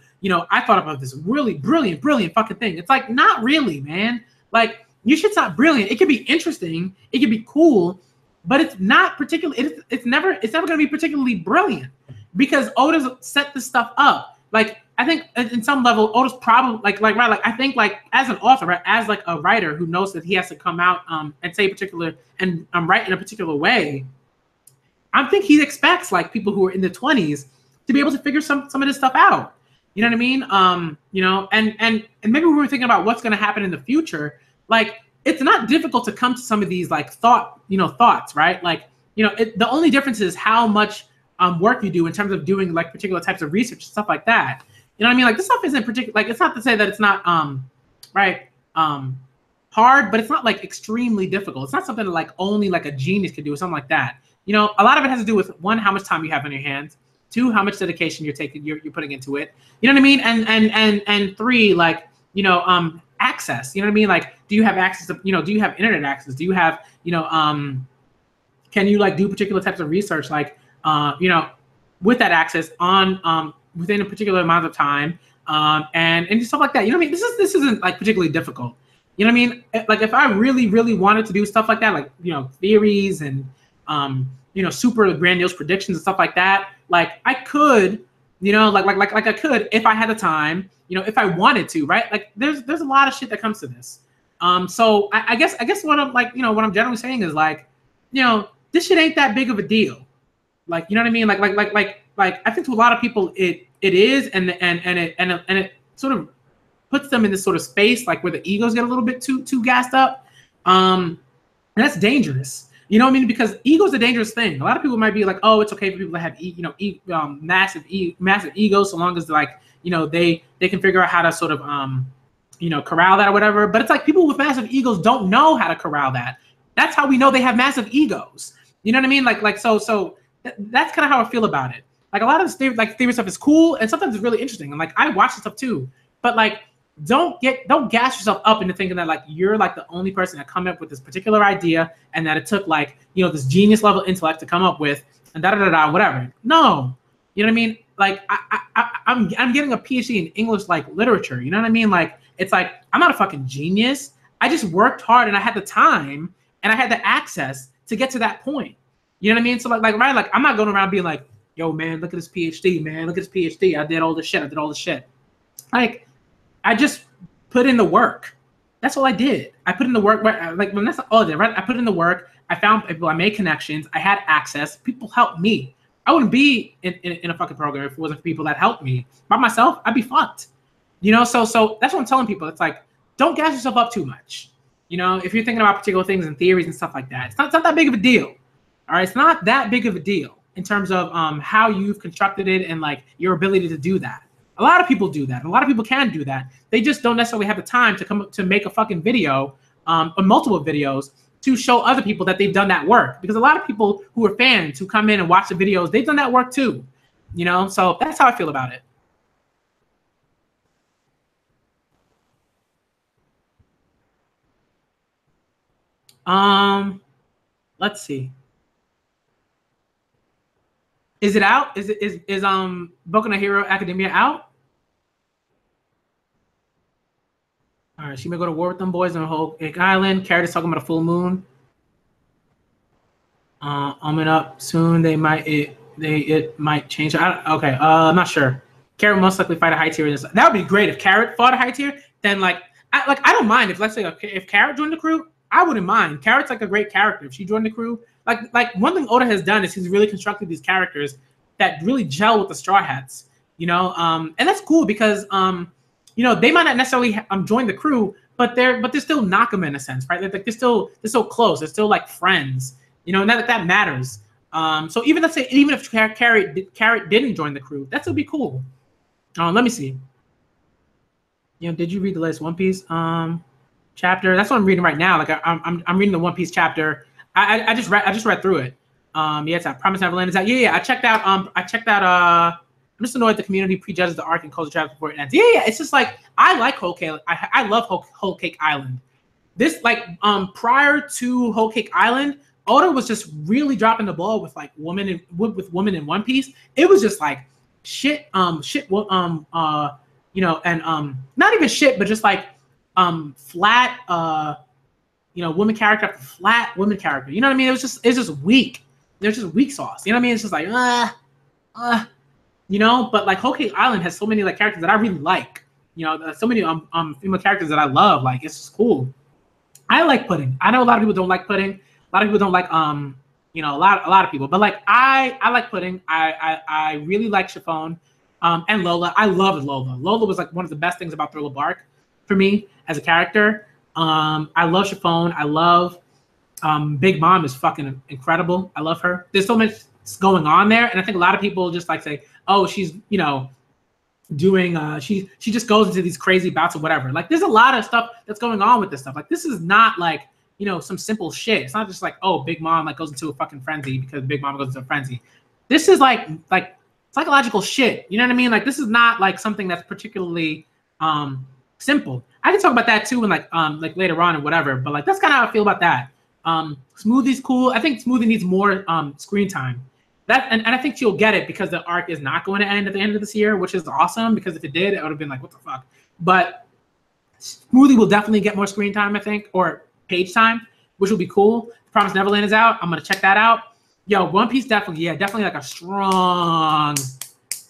I thought about this really brilliant fucking thing. It's like, not really, man. Like, your shit's not brilliant. It could be interesting. It could be cool, but it's not particularly. It's never going to be particularly brilliant, because Oda's set this stuff up. Like, I think in some level, Oda's problem, I think like as an author, right, as like a writer who knows that he has to come out and say particular and write in a particular way. I think he expects like people who are in their 20s to be able to figure some of this stuff out. You know what I mean? And maybe we were thinking about what's going to happen in the future. Like, it's not difficult to come to some of these like thoughts, right? Like, the only difference is how much work you do in terms of doing like particular types of research and stuff like that. You know what I mean? Like, this stuff isn't particular. Like, it's not to say that it's not hard, but it's not like extremely difficult. It's not something that like only like a genius could do or something like that. A lot of it has to do with, one, how much time you have on your hands. 2, how much dedication you're putting into it. You know what I mean? And 3, like, access. You know what I mean? Like, do you have access to, do you have internet access? Do you have, can you like do particular types of research, like, with that access on within a particular amount of time, and stuff like that. You know what I mean? This isn't like particularly difficult. You know what I mean? Like, if I really, really wanted to do stuff like that, like, theories and super grandiose predictions and stuff like that, like, I could, like I could if I had the time, if I wanted to, right? Like, there's a lot of shit that comes to this. So I guess what I'm like, what I'm generally saying is like, this shit ain't that big of a deal. Like, you know what I mean? Like I think to a lot of people it is, and it sort of puts them in this sort of space like where the egos get a little bit too gassed up. And that's dangerous. You know what I mean? Because ego is a dangerous thing. A lot of people might be like, oh, it's okay for people that have massive egos, so long as like, they can figure out how to sort of corral that or whatever. But it's like, people with massive egos don't know how to corral that. That's how we know they have massive egos. You know what I mean? So that's kind of how I feel about it. Like, a lot of this theory stuff is cool, and sometimes it's really interesting. And like, I watch this stuff too, but like, don't gas yourself up into thinking that like you're like the only person that come up with this particular idea, and that it took like, this genius level intellect to come up with, and whatever. No, you know what I mean? Like, I'm getting a PhD in English like literature. You know what I mean? Like, it's like, I'm not a fucking genius. I just worked hard, and I had the time, and I had the access to get to that point. You know what I mean? So like right, like, I'm not going around being like, yo, man, look at this PhD, man, look at this PhD. I did all this shit. Like, I just put in the work. That's all I did. I put in the work. Like, when that's all I did, right? I put in the work. I found people. I made connections. I had access. People helped me. I wouldn't be in a fucking program if it wasn't for people that helped me. By myself, I'd be fucked. So that's what I'm telling people. It's like, don't gas yourself up too much. If you're thinking about particular things and theories and stuff like that, it's not that big of a deal. All right, it's not that big of a deal in terms of how you've constructed it and like your ability to do that. A lot of people do that. A lot of people can do that. They just don't necessarily have the time to come to make a fucking video or multiple videos to show other people that they've done that work, because a lot of people who are fans who come in and watch the videos, they've done that work too, you know. So that's how I feel about it. Let's see. Is it out? Is Boku no Hero Academia out? All right, she may go to war with them boys on Whole Cake Island. Carrot is talking about a full moon. Omen up soon. It might change. Okay, I'm not sure. Carrot most likely fight a high tier. That would be great if Carrot fought a high tier. Then I don't mind if, let's say, if Carrot joined the crew, I wouldn't mind. Carrot's like a great character. If she joined the crew, like one thing Oda has done is he's really constructed these characters that really gel with the Straw Hats, you know. And that's cool because you know, they might not necessarily join the crew, but they're still Nakama in a sense, right? Like they're still close. They're still like friends, you know, and that matters. So even if Carrot didn't join the crew, that would be cool. Let me see. You know, did you read the latest One Piece chapter? That's what I'm reading right now. Like I'm reading the One Piece chapter. I just read through it. Yeah, it's at Promise Neverland. Is that? Yeah. I checked out. I'm just annoyed the community prejudges the arc and calls the chapter before it ends. Yeah. It's just like I like Whole Cake. I love Whole Cake Island. This prior to Whole Cake Island, Oda was just really dropping the ball with like women in One Piece. It was just like shit. You know, and not even shit, but just like flat. You know, woman character after flat woman character. You know what I mean? It's just weak. There's just weak sauce. You know what I mean? It's just like you know. But like Whole Cake Island has so many like characters that I really like. You know, so many female characters that I love. Like it's just cool. I like Pudding. I know a lot of people don't like Pudding. A lot of people don't like you know, a lot of people. But like I like Pudding. I really like Chiffon. And Lola. I loved Lola. Lola was like one of the best things about Thriller Bark for me as a character. I love Chiffon. I love Big Mom is fucking incredible. I love her. There's so much going on there, and I think a lot of people just like say, "Oh, she's, you know, doing she just goes into these crazy bouts or whatever." Like there's a lot of stuff that's going on with this stuff. Like this is not like, you know, some simple shit. It's not just like, oh, Big Mom like goes into a fucking frenzy because Big Mom goes into a frenzy. This is like psychological shit. You know what I mean? Like this is not like something that's particularly simple. I can talk about that too, and like later on and whatever. But like that's kind of how I feel about that. Smoothie's cool. I think Smoothie needs more screen time. And I think she'll get it because the arc is not going to end at the end of this year, which is awesome. Because if it did, it would have been like, what the fuck. But Smoothie will definitely get more screen time, I think, or page time, which will be cool. Promise Neverland is out. I'm gonna check that out. Yo, One Piece definitely like a strong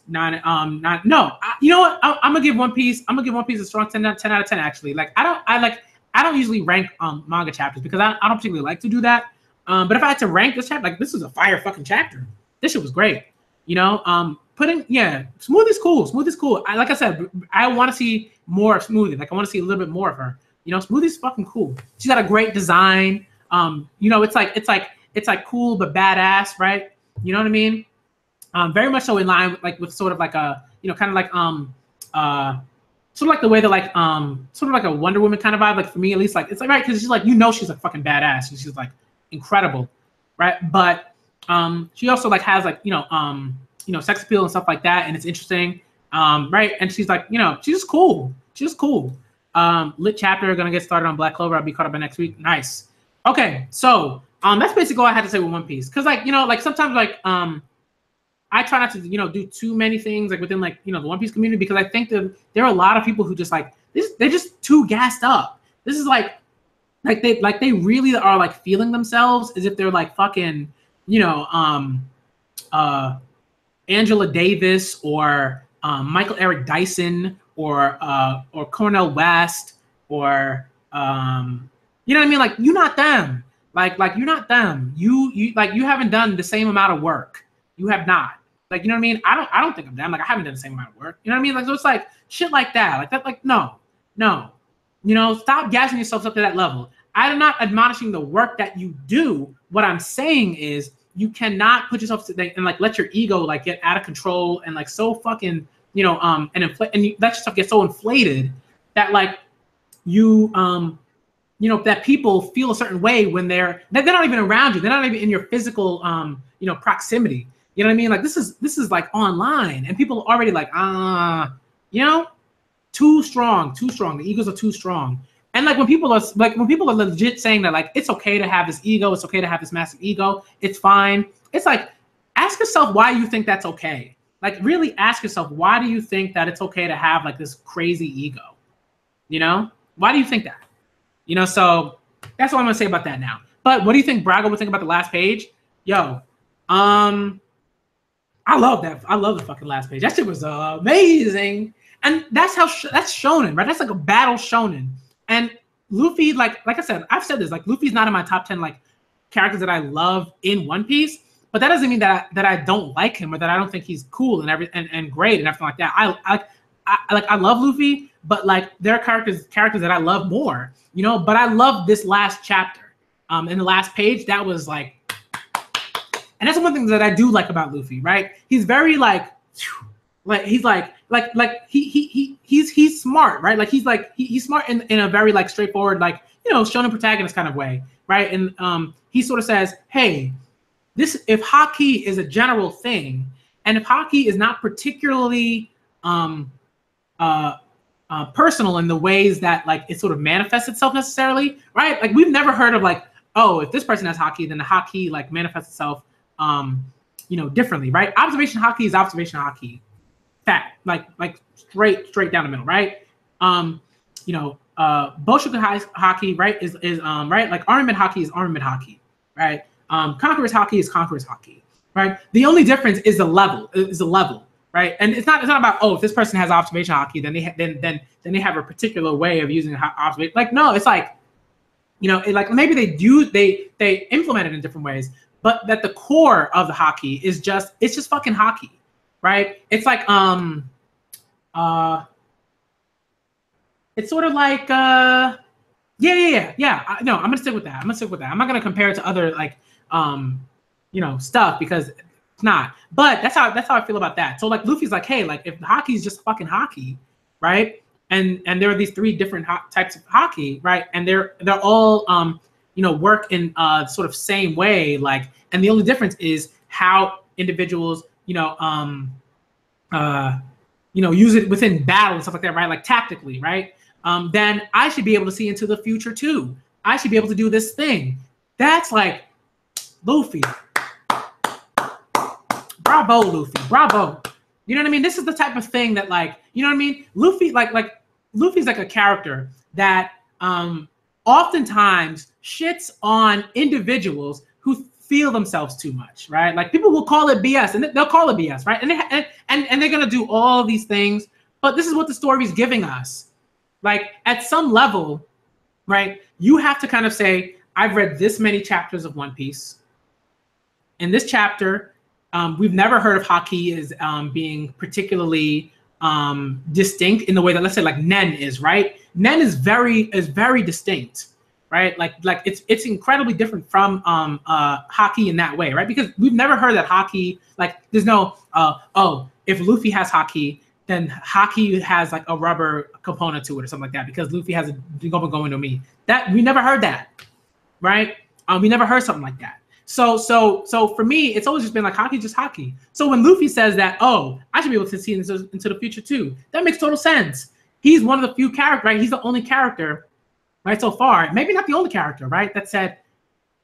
9. You know what? I'm gonna give One Piece a strong 10 out of 10 actually. Like I don't usually rank manga chapters because I don't particularly like to do that. But if I had to rank this chapter, like this is a fire fucking chapter. This shit was great. You know, Smoothie's cool. Smoothie's cool. Like I said, I want to see more of Smoothie. Like I want to see a little bit more of her. You know, Smoothie's fucking cool. She's got a great design. You know, it's like cool but badass, right? You know what I mean? Very much so in line with sort of like a, you know, kind of like sort of like the way that like sort of like a Wonder Woman kind of vibe. Like for me at least, like it's like right because she's like, you know, she's a fucking badass and she's like incredible, right? But she also like has like you know sex appeal and stuff like that, and it's interesting, right? And she's like, you know, she's just cool. She's just cool. Lit chapter gonna get started on Black Clover. I'll be caught up by next week. Nice. Okay, so that's basically all I had to say with One Piece. Cause like, you know, like sometimes like I try not to, you know, do too many things like within like, you know, the One Piece community, because I think that there are a lot of people who just like this, they're just too gassed up. This is like they really are like feeling themselves as if they're like fucking, you know, Angela Davis or Michael Eric Dyson or Cornel West or you know what I mean? Like you're not them. Like you're not them. You like you haven't done the same amount of work. You have not. Like, you know what I mean? I don't think I'm them. Like I haven't done the same amount of work. You know what I mean? Like so it's like shit like that. Like that, like no. You know, stop gassing yourselves up to that level. I'm not admonishing the work that you do. What I'm saying is you cannot put yourself to and like let your ego like get out of control and like so fucking, you know, and let yourself get so inflated that like you you know, that people feel a certain way when they're not even around you. They're not even in your physical, you know, proximity. You know what I mean? Like this is like online, and people are already like, you know, too strong. The egos are too strong. And like when people are legit saying that like it's okay to have this ego, it's okay to have this massive ego, it's fine. It's like, ask yourself why you think that's okay. Like really ask yourself, why do you think that it's okay to have like this crazy ego? You know, why do you think that? You know, so that's what I'm gonna say about that now. But what do you think Braga would think about the last page? Yo, I love that. I love the fucking last page. That shit was amazing. And that's how that's shonen, right? That's like a battle shonen. And Luffy, like I said, I've said this, like Luffy's not in my top 10 like characters that I love in One Piece, but that doesn't mean that I don't like him or that I don't think he's cool and and great and everything like that. I love Luffy, but like there are characters that I love more, you know. But I love this last chapter, in the last page. That was like, and that's one thing that I do like about Luffy, right? He's very he's smart, right? Like he's smart in a very like straightforward, like, you know, shonen protagonist kind of way, right? And he sort of says, hey, if haki is a general thing, and if haki is not particularly personal in the ways that like it sort of manifests itself necessarily, right? Like we've never heard of like, oh, if this person has haki, then the haki like manifests itself you know, differently, right? Observation haki is observation haki. Fact, like straight down the middle, right? You know, Boshoku haki, right, is right, like armament haki is armament haki, right? Conqueror's haki is conqueror's haki, right? The only difference is the level, right? And it's not about, oh, if this person has observation haki, then they have a particular way of using observation. Like, no, it's like, you know, like maybe they implement it in different ways, but that the core of the haki is just fucking haki. Right? It's like it's sort of like yeah. No, I'm gonna stick with that. I'm not gonna compare it to other like you know, stuff, because it's not. But that's how I feel about that. So like Luffy's like, hey, like if hockey is just fucking hockey, right? And there are these three different types of hockey, right? And they're all you know, work in sort of same way, like, and the only difference is how individuals, you know, use it within battle and stuff like that, right? Like tactically, right? Then I should be able to see into the future too. I should be able to do this thing. That's like Luffy. Bravo, Luffy. Bravo. You know what I mean? This is the type of thing that, like, you know what I mean? Luffy, like Luffy's like a character that oftentimes shits on individuals who feel themselves too much, right? Like people will call it BS, and they'll call it BS, right? And they're gonna do all these things, but this is what the story's giving us. Like at some level, right? You have to kind of say, I've read this many chapters of One Piece. In this chapter, we've never heard of haki as being particularly distinct in the way that, let's say, like Nen is, right? Nen is very distinct, right? Like it's incredibly different from haki in that way, right? Because we've never heard that haki, like there's no oh, if Luffy has haki, then haki has like a rubber component to it or something like that, because Luffy has a going to me. That we never heard that, right? We never heard something like that. So for me, it's always just been like hockey, just hockey. So when Luffy says that, oh, I should be able to see into the future too, that makes total sense. He's one of the few characters, right? He's the only character, right, so far, maybe not the only character, right, that said,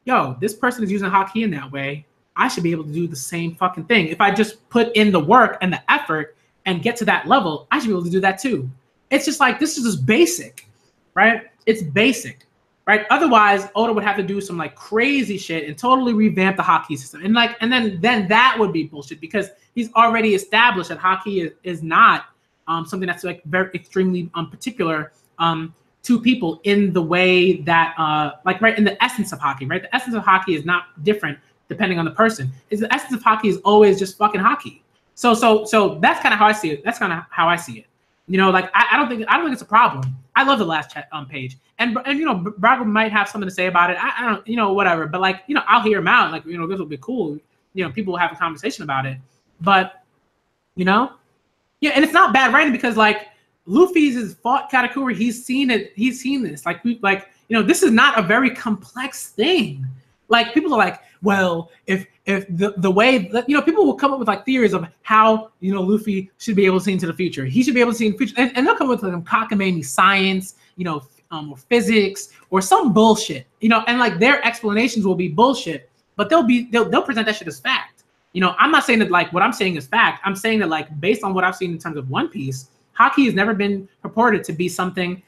yo, this person is using hockey in that way. I should be able to do the same fucking thing. If I just put in the work and the effort and get to that level, I should be able to do that too. It's just like, this is just basic, right? It's basic. Right. Otherwise, Oda would have to do some like crazy shit and totally revamp the hockey system. And then that would be bullshit, because he's already established that hockey is not something that's like very extremely particular to people in the way that like right in the essence of hockey. Right. The essence of hockey is not different depending on the person. Is the essence of hockey is always just fucking hockey. So that's kind of how I see it. That's kind of how I see it. You know, like I don't think it's a problem. I love the last page, and you know, Braga might have something to say about it. I don't, you know, whatever. But like, you know, I'll hear him out. Like, you know, this will be cool. You know, people will have a conversation about it. But you know, yeah, and it's not bad writing, because like Luffy's has fought Katakuri. He's seen it. He's seen this. Like this is not a very complex thing. Like people are like, well, if the way that, people will come up with like theories of how Luffy should be able to see into the future. He should be able to see in the future, and they'll come with like cockamamie science, or physics or some bullshit, and like their explanations will be bullshit, but they'll present that shit as fact. I'm not saying that like what I'm saying is fact. I'm saying that like based on what I've seen in terms of One Piece, Haki has never been purported to be something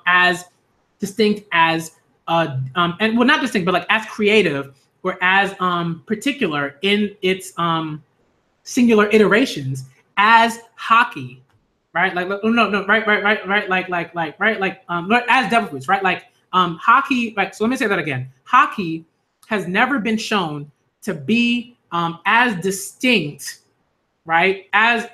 as distinct as and well, not distinct, but like as creative or as particular in its singular iterations as Haki, right? Like no, right, as Devil Fruits, right? Like Haki, like, so let me say that again. Haki has never been shown to be as distinct, right? As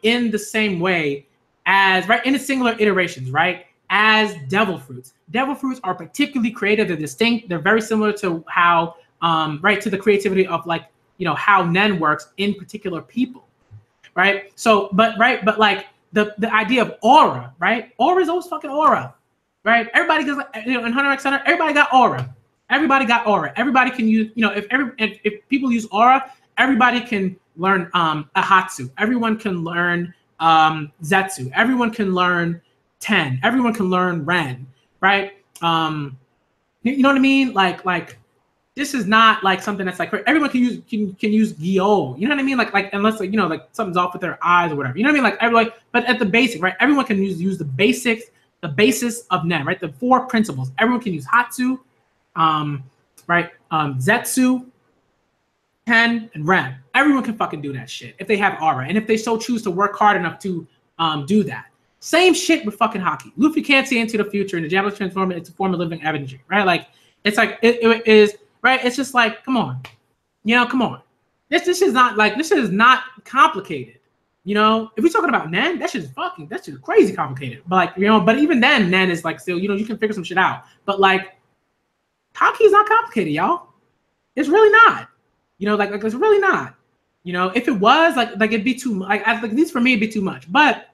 in the same way as, right, in its singular iterations, right? As Devil Fruits. Devil Fruits are particularly creative, they're distinct, they're very similar to how, right, to the creativity of like, how Nen works in particular people, right? So, but like the idea of aura, right? Aura is always fucking aura, right? Everybody gets, in Hunter x Hunter, everybody got aura. Everybody got aura. Everybody can use, if people use aura, everybody can learn Ahatsu. Everyone can learn Zetsu. Everyone can learn Ten. Everyone can learn Ren, right? You know what I mean? Like this is not like something that's like everyone can use Gyo. You know what I mean? Like unless like like something's off with their eyes or whatever. You know what I mean? Like everybody, but at the basic, right? Everyone can use the basics, the basis of Nen, right? The 4 principles. Everyone can use Hatsu, right? Zetsu, Ten, and Ren. Everyone can fucking do that shit if they have aura and if they so choose to work hard enough to do that. Same shit with fucking Haki. Luffy can't see into the future, and the Japanese transform it into a form of living energy, right? Like it's like it is, right? It's just like, come on, come on. This is not complicated. If we're talking about Nen, that shit is crazy complicated. But like, but even then, Nen is like still, you can figure some shit out. But like, Haki is not complicated, y'all. It's really not. Like it's really not. If it was like it'd be too like at least for me it'd be too much. But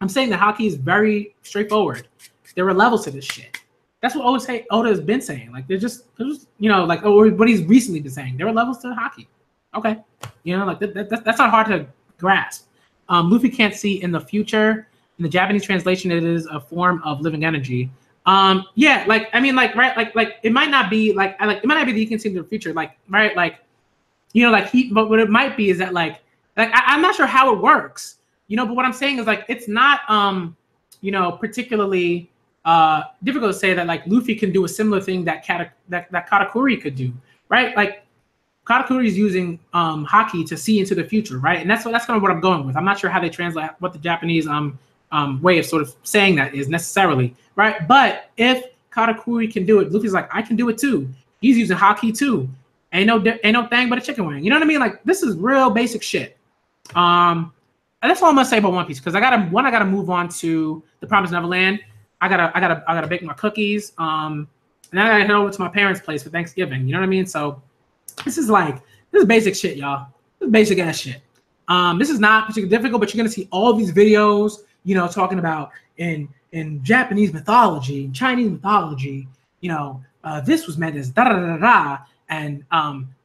I'm saying that Haki is very straightforward. There are levels to this shit. That's what Oda has been saying. Like they're just like, or what he's recently been saying. There are levels to Haki. Okay, like that's not hard to grasp. Luffy can't see in the future. In the Japanese translation, it is a form of living energy. Yeah, like I mean, like right, like it might not be like it might not be that he can see into the future, like right, like like but what it might be is that like I'm not sure how it works. But what I'm saying is like it's not particularly difficult to say that like Luffy can do a similar thing that Katakuri could do, right? Like Katakuri is using Haki to see into the future, right? And that's kind of what I'm going with. I'm not sure how they translate what the Japanese way of sort of saying that is necessarily, right? But if Katakuri can do it, Luffy's like, I can do it too. He's using Haki too. Ain't no thing but a chicken wing. You know what I mean? Like this is real basic shit. And that's all I'm gonna say about One Piece because I gotta move on to The Promised Neverland. I gotta bake my cookies. And then I gotta head over to my parents' place for Thanksgiving. You know what I mean? So this is basic shit, y'all. This is basic ass shit. This is not particularly difficult, but you're gonna see all these videos, talking about in Japanese mythology, in Chinese mythology, this was meant as da da da da. And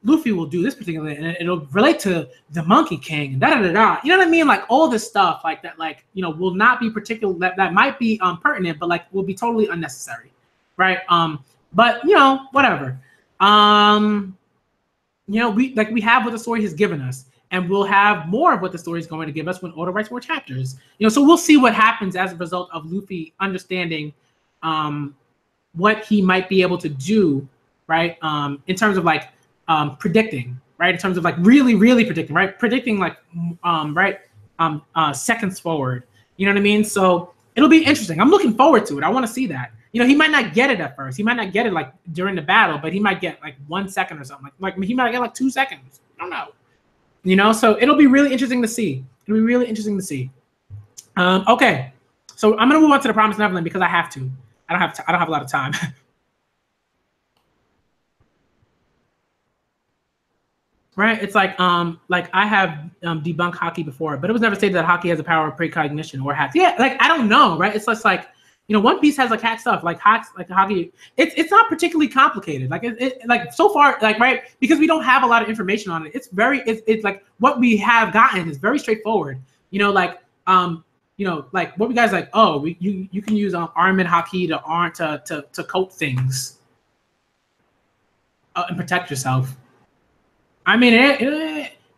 Luffy will do this particularly, and it'll relate to the Monkey King and da da da da. You know what I mean? Like all this stuff like that, like will not be particular. That might be pertinent, but like will be totally unnecessary, right? But whatever. We have what the story has given us, and we'll have more of what the story is going to give us when Oda writes more chapters. So we'll see what happens as a result of Luffy understanding what he might be able to do. Right, in terms of like predicting, right, in terms of like really predicting, right, predicting like seconds forward. You know what I mean? So it'll be interesting. I'm looking forward to it. I want to see that. He might not get it at first. He might not get it like during the battle, but he might get like 1 second or something. Like he might get like 2 seconds. I don't know. So it'll be really interesting to see. It'll be really interesting to see. Okay, so I'm gonna move on to The Promised Neverland because I have to. I don't have a lot of time. right? It's like I have debunked Haki before, but it was never stated that Haki has the power of precognition or hacks. Yeah, like I don't know, right? It's just like, you know, One Piece has like hack stuff, like hacks, like Haki. It's not particularly complicated. Like like so far, like right, because we don't have a lot of information on it. It's like what we have gotten is very straightforward. You know, like like what we guys like. Oh, you can use armament Haki to coat things and protect yourself. I mean, it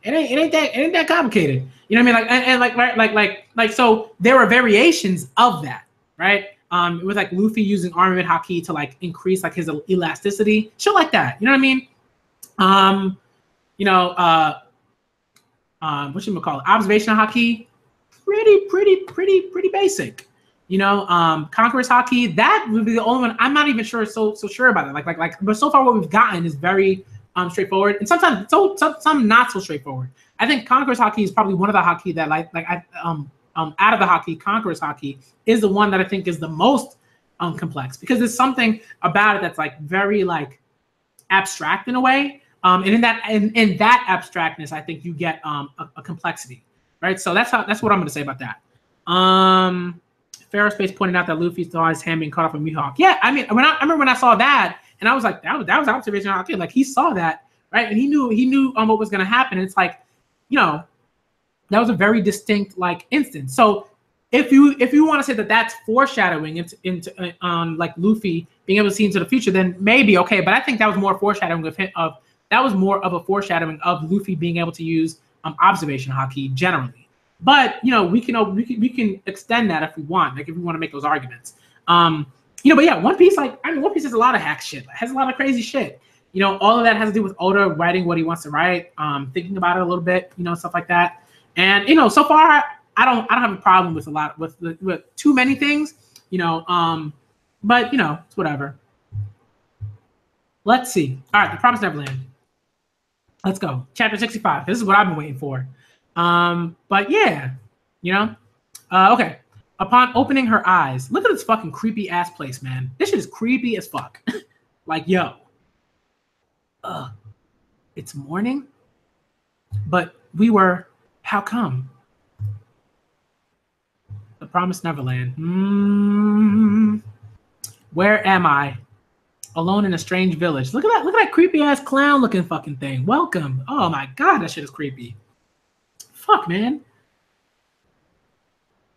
ain't that complicated. You know what I mean? Like and like right, like so there are variations of that, right? With like Luffy using armament Haki to like increase like his elasticity, shit like that. You know what I mean? You know, what you call it? Observation Haki, pretty basic. You know, Conqueror's Haki, that would be the only one I'm not even sure so sure about it. Like, but so far what we've gotten is very straightforward, and sometimes some not so straightforward. I think Conqueror's Haki is probably one of the Haki that out of the Haki, Conqueror's Haki is the one that I think is the most complex, because there's something about it that's like very like abstract in a way, and in that abstractness, I think you get a complexity, right? So that's what I'm going to say about that. Ferrospace pointed out that Luffy saw his hand being cut off a Mihawk. Yeah, I mean, I remember when I saw that, and I was like, that was observation Haki. Like he saw that, right, and he knew what was going to happen. And it's like, you know, that was a very distinct like instance. So if you want to say that that's foreshadowing into like Luffy being able to see into the future, then maybe okay. But I think that was more foreshadowing that was more of a foreshadowing of Luffy being able to use observation Haki generally. But you know, we can extend that if we want, like if we want to make those arguments. You know, but yeah, One Piece, like I mean, One Piece has a lot of hack shit, has a lot of crazy shit. You know, all of that has to do with Oda writing what he wants to write, thinking about it a little bit, you know, stuff like that. And you know, so far I don't have a problem with with too many things, you know. But you know, it's whatever. Let's see. All right, The Promised Neverland. Let's go. Chapter 65. This is what I've been waiting for. But yeah, you know. Okay. Upon opening her eyes, look at this fucking creepy ass place, man. This shit is creepy as fuck. Like, yo. It's morning? But we were, how come? The Promised Neverland. Where am I? Alone in a strange village. Look at that creepy ass clown looking fucking thing. Welcome. Oh my god, that shit is creepy. Fuck, man.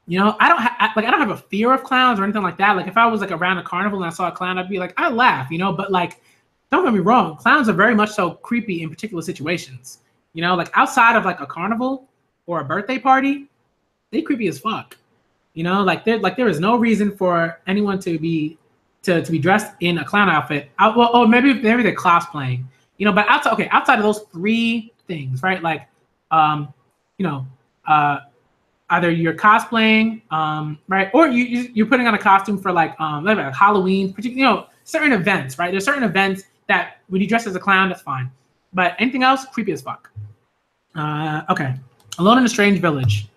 You know, I don't have a fear of clowns or anything like that. Like if I was like around a carnival and I saw a clown, I'd be like, I'd laugh, you know, but like, don't get me wrong, clowns are very much so creepy in particular situations. You know, like outside of like a carnival or a birthday party, they creepy as fuck. You know, like there is no reason for anyone to be dressed in a clown outfit. Well, maybe they're cosplaying. You know, but outside of those three things, right? Like, you know, either you're cosplaying, right, or you're putting on a costume for like Halloween, particularly, you know, certain events, right? There's certain events that when you dress as a clown, that's fine. But anything else, creepy as fuck. Okay. Alone in a strange village.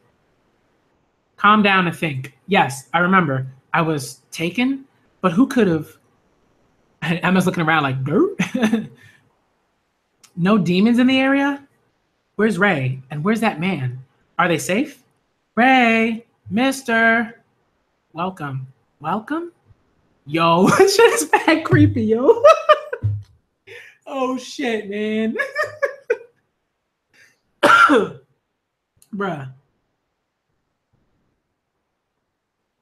Calm down and think. Yes, I remember. I was taken, but who could have? Emma's looking around like, dirt. No demons in the area? Where's Ray? And where's that man? Are they safe? Ray, mister. Welcome. Welcome? Yo, shit is bad creepy, yo. Oh, shit, man. Bruh.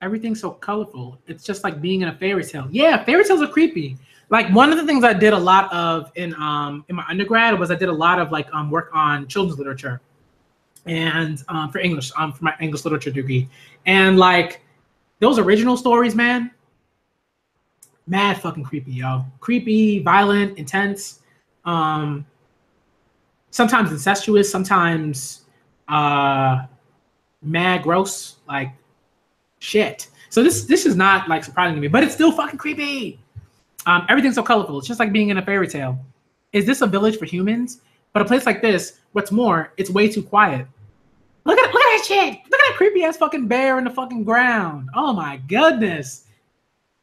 Everything's so colorful. It's just like being in a fairy tale. Yeah, fairy tales are creepy. Like one of the things I did a lot of in my undergrad was I did a lot of like work on children's literature, and for English, for my English literature degree, and like those original stories, man, mad fucking creepy, yo. Creepy, violent, intense, sometimes incestuous, sometimes mad gross, like shit. So this is not like surprising to me, but it's still fucking creepy. Everything's so colorful. It's just like being in a fairy tale. Is this a village for humans? But a place like this, what's more, it's way too quiet. Look at that shit. Look at that creepy ass fucking bear in the fucking ground. Oh my goodness.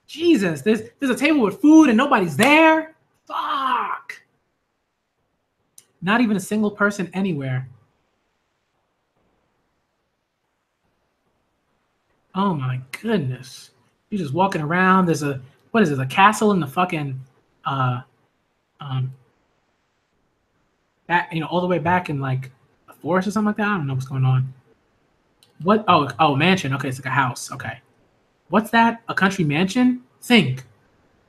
Jesus, there's a table with food and nobody's there. Fuck. Not even a single person anywhere. Oh my goodness. You're just walking around. There's a, what is it, a castle in the fucking, uh, um, back, all the way back in like a forest or something like that. I don't know what's going on. What? Oh, mansion. Okay, it's like a house. Okay. What's that? A country mansion? Think.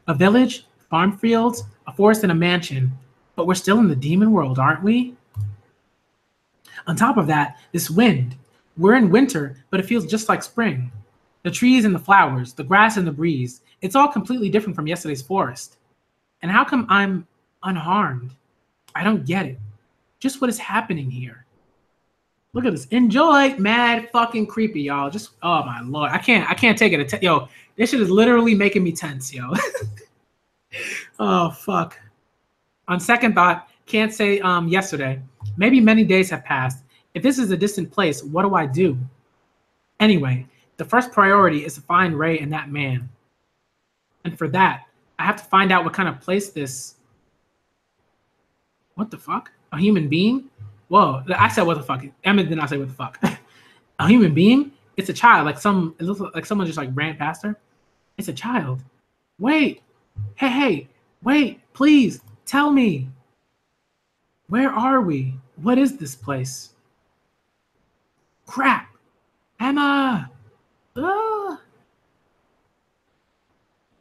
A village, farm fields, a forest, and a mansion. But we're still in the demon world, aren't we? On top of that, this wind. We're in winter, but it feels just like spring. The trees and the flowers, the grass and the breeze. It's all completely different from yesterday's forest. And how come I'm unharmed? I don't get it. Just what is happening here? Look at this. Enjoy. Mad fucking creepy, y'all. Just, oh my lord. I can't take it. Yo, this shit is literally making me tense, yo. Oh fuck. On second thought, can't say yesterday. Maybe many days have passed. If this is a distant place, what do I do? Anyway, the first priority is to find Ray and that man. And for that, I have to find out what kind of place this. What the fuck? A human being? Whoa, I said what the fuck. Emma did not say what the fuck. A human being? It's a child. It looks like someone just like ran past her. It's a child. Wait. Hey, wait, please, tell me. Where are we? What is this place? Crap. Emma. Ah.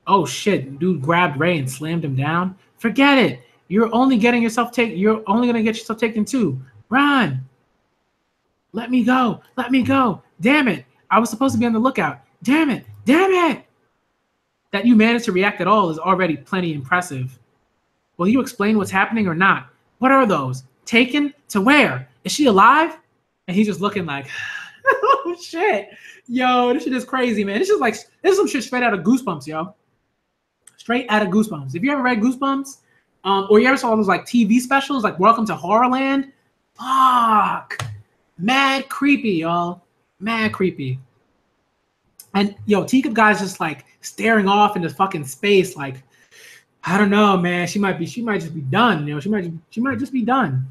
Oh shit, dude grabbed Ray and slammed him down. Forget it. You're only gonna get yourself taken too. Run. Let me go. Let me go. Damn it. I was supposed to be on the lookout. Damn it. Damn it. That you managed to react at all is already plenty impressive. Will you explain what's happening or not? What are those? Taken? To where? Is she alive? And he's just looking like, oh shit. Yo, this shit is crazy, man. This is some shit straight out of Goosebumps, yo. Straight out of Goosebumps. If you ever read Goosebumps, or you ever saw those like TV specials, like Welcome to Horrorland, fuck. Mad creepy, y'all. Mad creepy. And yo, Teacup guy's just like staring off into fucking space, like, I don't know, man. She might just be done. She might just be done.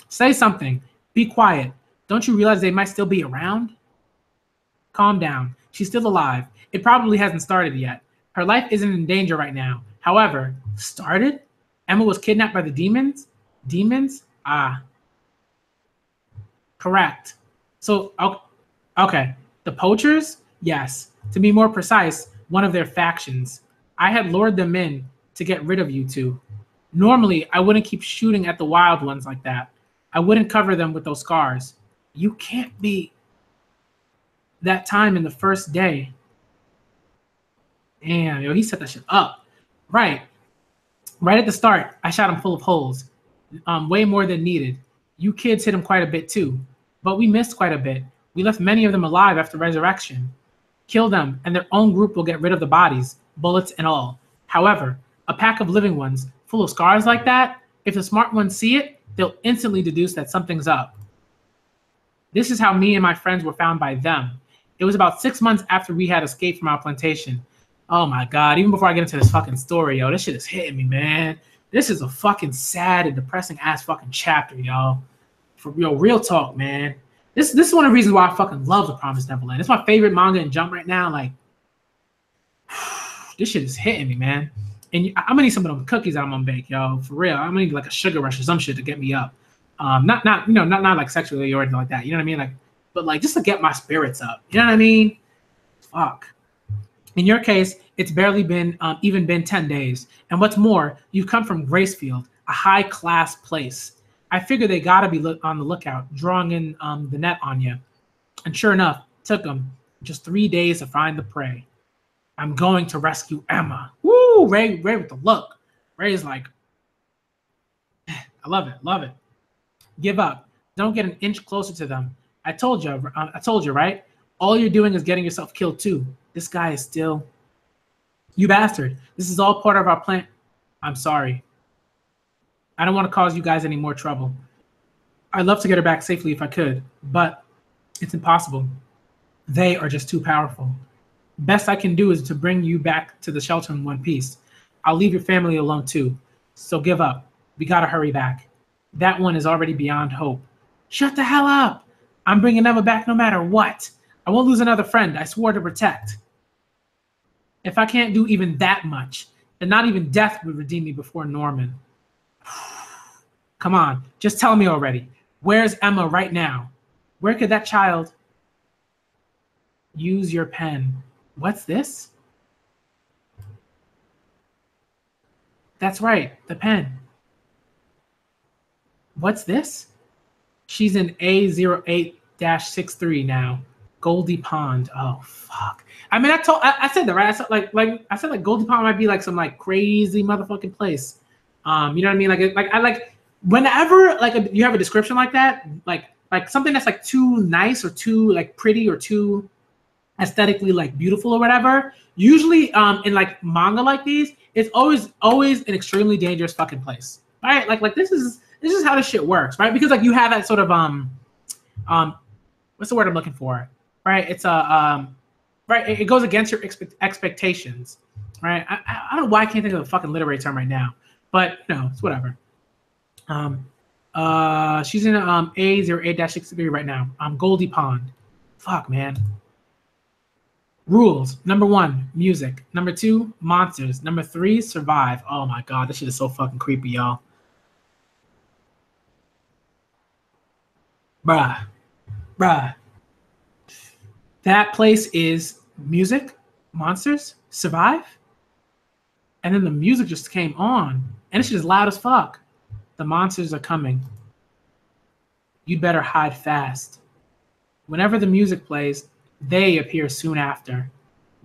Say something. Be quiet. Don't you realize they might still be around? Calm down. She's still alive. It probably hasn't started yet. Her life isn't in danger right now. However, started? Emma was kidnapped by the demons? Demons? Ah. Correct. So, okay. The poachers? Yes. To be more precise, one of their factions. I had lured them in to get rid of you two. Normally, I wouldn't keep shooting at the wild ones like that. I wouldn't cover them with those scars. You can't be that time in the first day. Damn, yo, he set that shit up. Right at the start, I shot him full of holes. Way more than needed. You kids hit him quite a bit too. But we missed quite a bit. We left many of them alive after resurrection. Kill them, and their own group will get rid of the bodies, bullets and all. However, a pack of living ones, full of scars like that, if the smart ones see it, they'll instantly deduce that something's up. This is how me and my friends were found by them. It was about 6 months after we had escaped from our plantation. Oh my God, even before I get into this fucking story, yo, this shit is hitting me, man. This is a fucking sad and depressing ass fucking chapter, yo. For real talk, man. This is one of the reasons why I fucking love The Promised Neverland. It's my favorite manga in Jump right now. Like, this shit is hitting me, man. And I'm gonna need some of them cookies that I'm gonna bake, yo. For real, I'm gonna need like a sugar rush or some shit to get me up. Not like sexually or anything like that. You know what I mean? Like, but like just to get my spirits up. You know what I mean? Fuck. In your case, it's barely been even been 10 days. And what's more, you've come from Gracefield, a high-class place. I figure they gotta be on the lookout, drawing in the net on you. And sure enough, took them just 3 days to find the prey. I'm going to rescue Emma. Woo! Ray with the look. Ray's like, I love it. Give up. Don't get an inch closer to them. I told you, right? All you're doing is getting yourself killed too. This guy is still... You bastard. This is all part of our plan. I'm sorry. I don't want to cause you guys any more trouble. I'd love to get her back safely if I could, but it's impossible. They are just too powerful. Best I can do is to bring you back to the shelter in one piece. I'll leave your family alone too. So give up. We gotta hurry back. That one is already beyond hope. Shut the hell up. I'm bringing Emma back no matter what. I won't lose another friend I swore to protect. If I can't do even that much, then not even death would redeem me before Norman. Come on, just tell me already. Where's Emma right now? Where could that child... Use your pen. What's this? That's right, the pen. What's this? She's in A08-63 now. Goldie Pond. Oh fuck. I mean, I said that, right? I said like Goldie Pond might be like some like crazy motherfucking place. You know what I mean? Like whenever like you have a description like that, like something that's like too nice or too like pretty or too aesthetically like beautiful or whatever, usually in like manga like these, it's always an extremely dangerous fucking place, right? Like this is how this shit works, right? Because like you have that sort of what's the word I'm looking for, right? It's a right, it goes against your expectations, right? I don't know why I can't think of a fucking literary term right now, but you know, it's whatever. She's in A08-63 right now. Goldie Pond. Fuck, man. Rules. Number 1, music. Number 2, monsters. Number 3, survive. Oh my god, this shit is so fucking creepy, y'all. Bruh. That place is music, monsters, survive. And then the music just came on. And it's just loud as fuck. The monsters are coming. You'd better hide fast. Whenever the music plays, they appear soon after.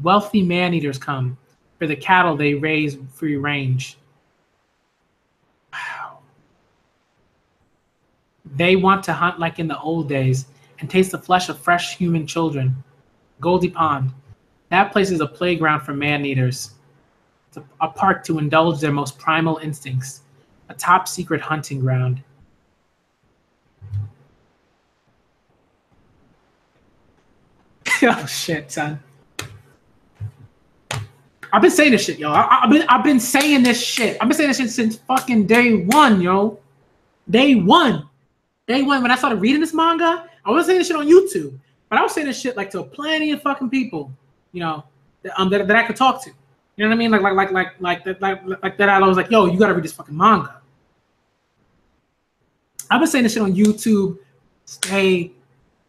Wealthy man-eaters come. For the cattle they raise free range. Wow. They want to hunt like in the old days and taste the flesh of fresh human children. Goldie Pond. That place is a playground for man-eaters. It's a park to indulge their most primal instincts. A top-secret hunting ground. Oh shit, son. I've been saying this shit, yo. I've been saying this shit. I've been saying this shit since fucking day one, yo. Day one. When I started reading this manga, I wasn't saying this shit on YouTube, but I was saying this shit like to plenty of fucking people, you know, that I could talk to. You know what I mean? Like that. I was like, yo, you gotta read this fucking manga. I've been saying this shit on YouTube. Stay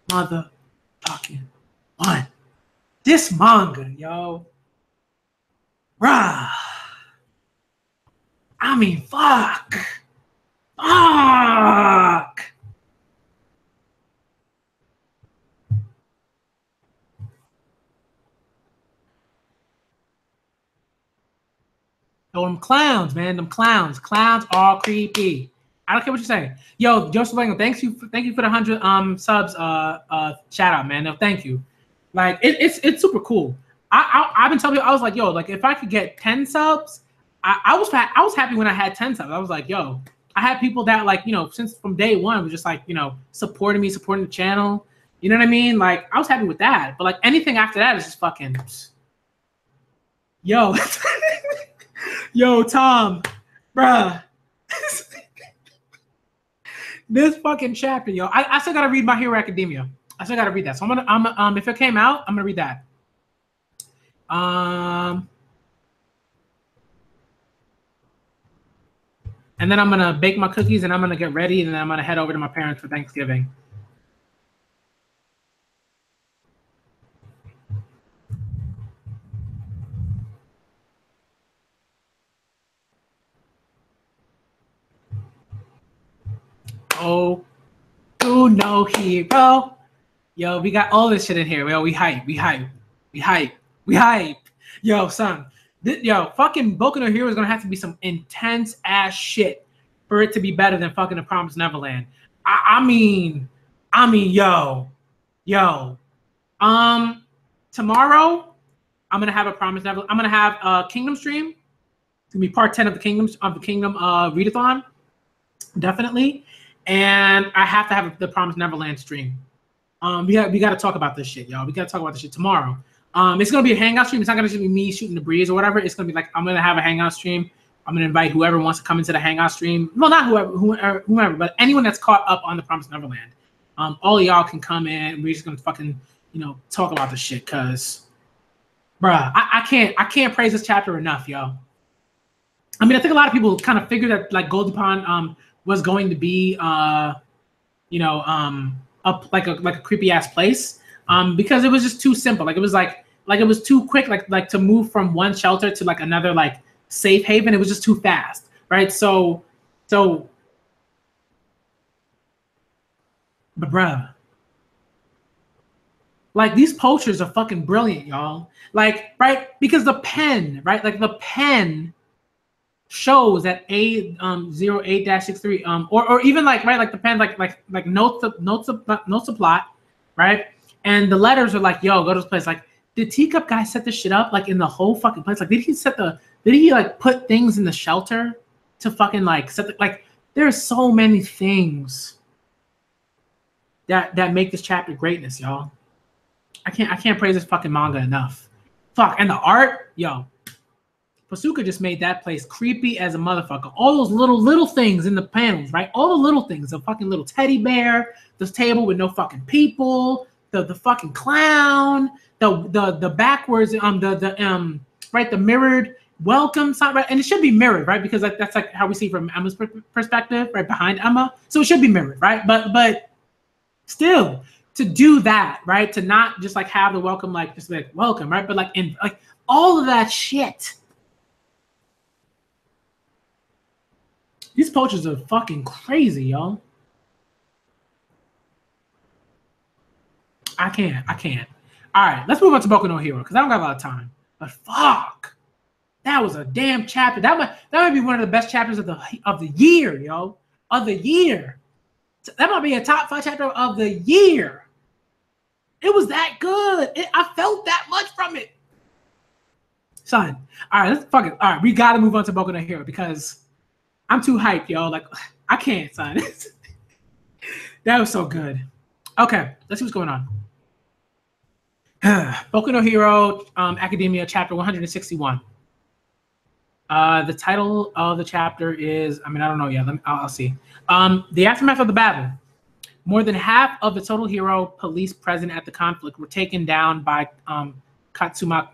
motherfucking one. This manga, yo. Bruh. I mean, fuck. Oh, them clowns, man. Them clowns. Clowns are creepy. I don't care what you're saying. Yo, Joseph Lango, thank you for the 100 subs shout out, man. No, thank you. Like it's super cool. I've been telling you, I was like, yo, like if I could get 10 subs, I was happy when I had 10 subs. I was like, yo, I had people that like, you know, since from day one was just like, you know, supporting me, supporting the channel. You know what I mean? Like I was happy with that. But like anything after that is just fucking yo. Yo, Tom, bruh. This fucking chapter, yo. I still gotta read My Hero Academia. I still gotta read that. So I'm if it came out, I'm gonna read that. And then I'm gonna bake my cookies and I'm gonna get ready and then I'm gonna head over to my parents for Thanksgiving. Oh, no hero. Yo, we got all this shit in here. Yo, we hype. Yo, son. Fucking Boku no Hero is gonna have to be some intense ass shit for it to be better than fucking The Promised Neverland. I mean, yo. Tomorrow, I'm gonna have a Promised Neverland. I'm gonna have a Kingdom stream. It's gonna be part 10 of the Kingdom readathon. Definitely. And I have to have the Promised Neverland stream. We got to talk about this shit, y'all. We got to talk about this shit tomorrow. It's gonna be a hangout stream. It's not gonna just be me shooting the breeze or whatever. It's gonna be like I'm gonna have a hangout stream I'm gonna invite whoever wants to come into the Hangout stream. Well, not whoever, but anyone that's caught up on the Promised Neverland. All of y'all can come in. We're just gonna fucking, talk about this shit, cause, bruh, I can't praise this chapter enough, yo. I mean, I think a lot of people kind of figured that like Goldie Pond was going to be up like a creepy ass place, because it was just too simple. Like it was like it was too quick, like to move from one shelter to like another like safe haven. It was just too fast, right? So, but bruh, like these posters are fucking brilliant, y'all. Like, right? Because the pen, right? Like the pen shows that A08-63 or even like, right, like the pen like notes the plot, right? And the letters are like, yo, go to this place. Like, did Teacup guy set this shit up like in the whole fucking place? Like, did he like put things in the shelter to fucking like set the, like, there's so many things that make this chapter greatness, y'all. I can't praise this fucking manga enough. Fuck, and the art, yo. Pasuka just made that place creepy as a motherfucker. All those little things in the panels, right? All the little things, the fucking little teddy bear, this table with no fucking people, the fucking clown, the backwards, right, the mirrored welcome sign, right? And it should be mirrored, right? Because that's like how we see from Emma's perspective, right behind Emma. So it should be mirrored, right? But still, to do that, right? To not just like have the welcome, like just like welcome, right? But like in like all of that shit. These posters are fucking crazy, y'all. I can't. All right, let's move on to Boku no Hero because I don't got a lot of time. But fuck, that was a damn chapter. That might be one of the best chapters of the year, yo. Of the year. That might be a top 5 chapter of the year. It was that good. I felt that much from it, son. All right, let's fucking. All right, we gotta move on to Boku no Hero because I'm too hyped, yo. Like, I can't, son. That was so good. Okay, let's see what's going on. Boku no Hero Academia, chapter 161. The title of the chapter is, I don't know yet. I'll see. The aftermath of the battle. More than half of the total hero police present at the conflict were taken down by Katsukame.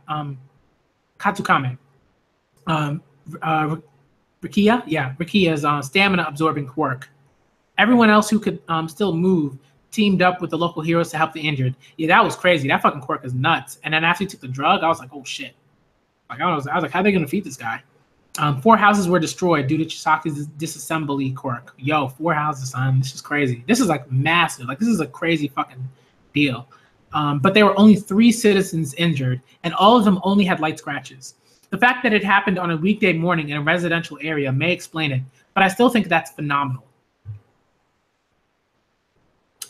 Rikia? Yeah, Rikia's stamina-absorbing quirk. Everyone else who could still move teamed up with the local heroes to help the injured. Yeah, that was crazy. That fucking quirk is nuts. And then after he took the drug, I was like, oh shit. Like I was like, how are they gonna defeat this guy? 4 houses were destroyed due to Chisaki's disassembly quirk. Yo, 4 houses, son. This is crazy. This is like massive. Like this is a crazy fucking deal. But there were only 3 citizens injured, and all of them only had light scratches. The fact that it happened on a weekday morning in a residential area may explain it, but I still think that's phenomenal.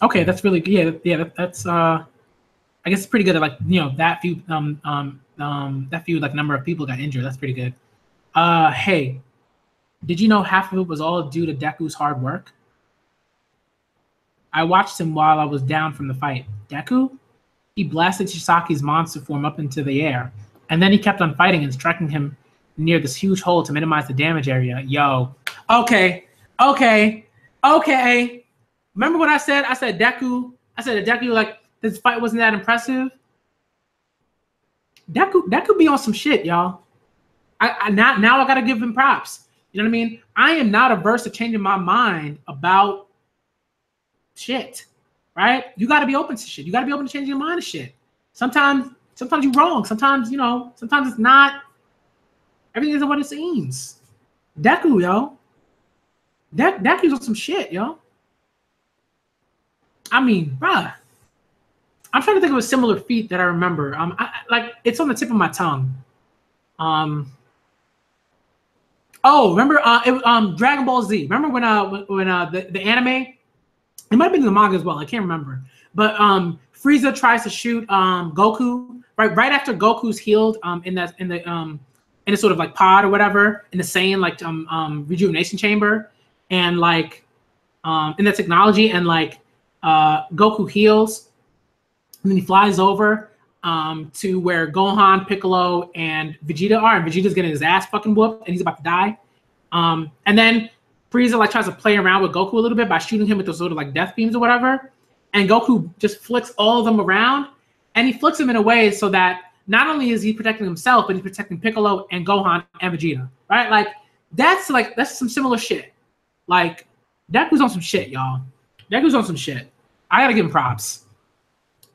Okay, that's really good. Yeah, that's I guess it's pretty good. Like that few like number of people got injured. That's pretty good. Hey, did you know half of it was all due to Deku's hard work? I watched him while I was down from the fight. Deku? He blasted Chisaki's monster form up into the air, and then he kept on fighting and striking him near this huge hole to minimize the damage area. Yo. Okay. Remember what I said? I said Deku, like, this fight wasn't that impressive. Deku be on some shit, y'all. Now I gotta give him props. You know what I mean? I am not averse to changing my mind about shit, right? You gotta be open to shit. You gotta be open to changing your mind to shit. Sometimes you're wrong. Sometimes it's not. Everything isn't what it seems. Deku, yo. Deku's on some shit, yo. I mean, bruh. I'm trying to think of a similar feat that I remember. Like it's on the tip of my tongue. Oh, remember Dragon Ball Z? Remember when the anime? It might have been in the manga as well. I can't remember. But Frieza tries to shoot Goku right after Goku's healed in a sort of like pod or whatever in the Saiyan like rejuvenation chamber, and like in the technology, and like Goku heals, and then he flies over to where Gohan, Piccolo, and Vegeta are, and Vegeta's getting his ass fucking whooped, and he's about to die. And then Frieza like tries to play around with Goku a little bit by shooting him with those sort of like death beams or whatever. And Goku just flicks all of them around, and he flicks them in a way so that not only is he protecting himself, but he's protecting Piccolo and Gohan and Vegeta, right? Like that's some similar shit. Like Deku's on some shit, y'all. Deku's on some shit. I gotta give him props.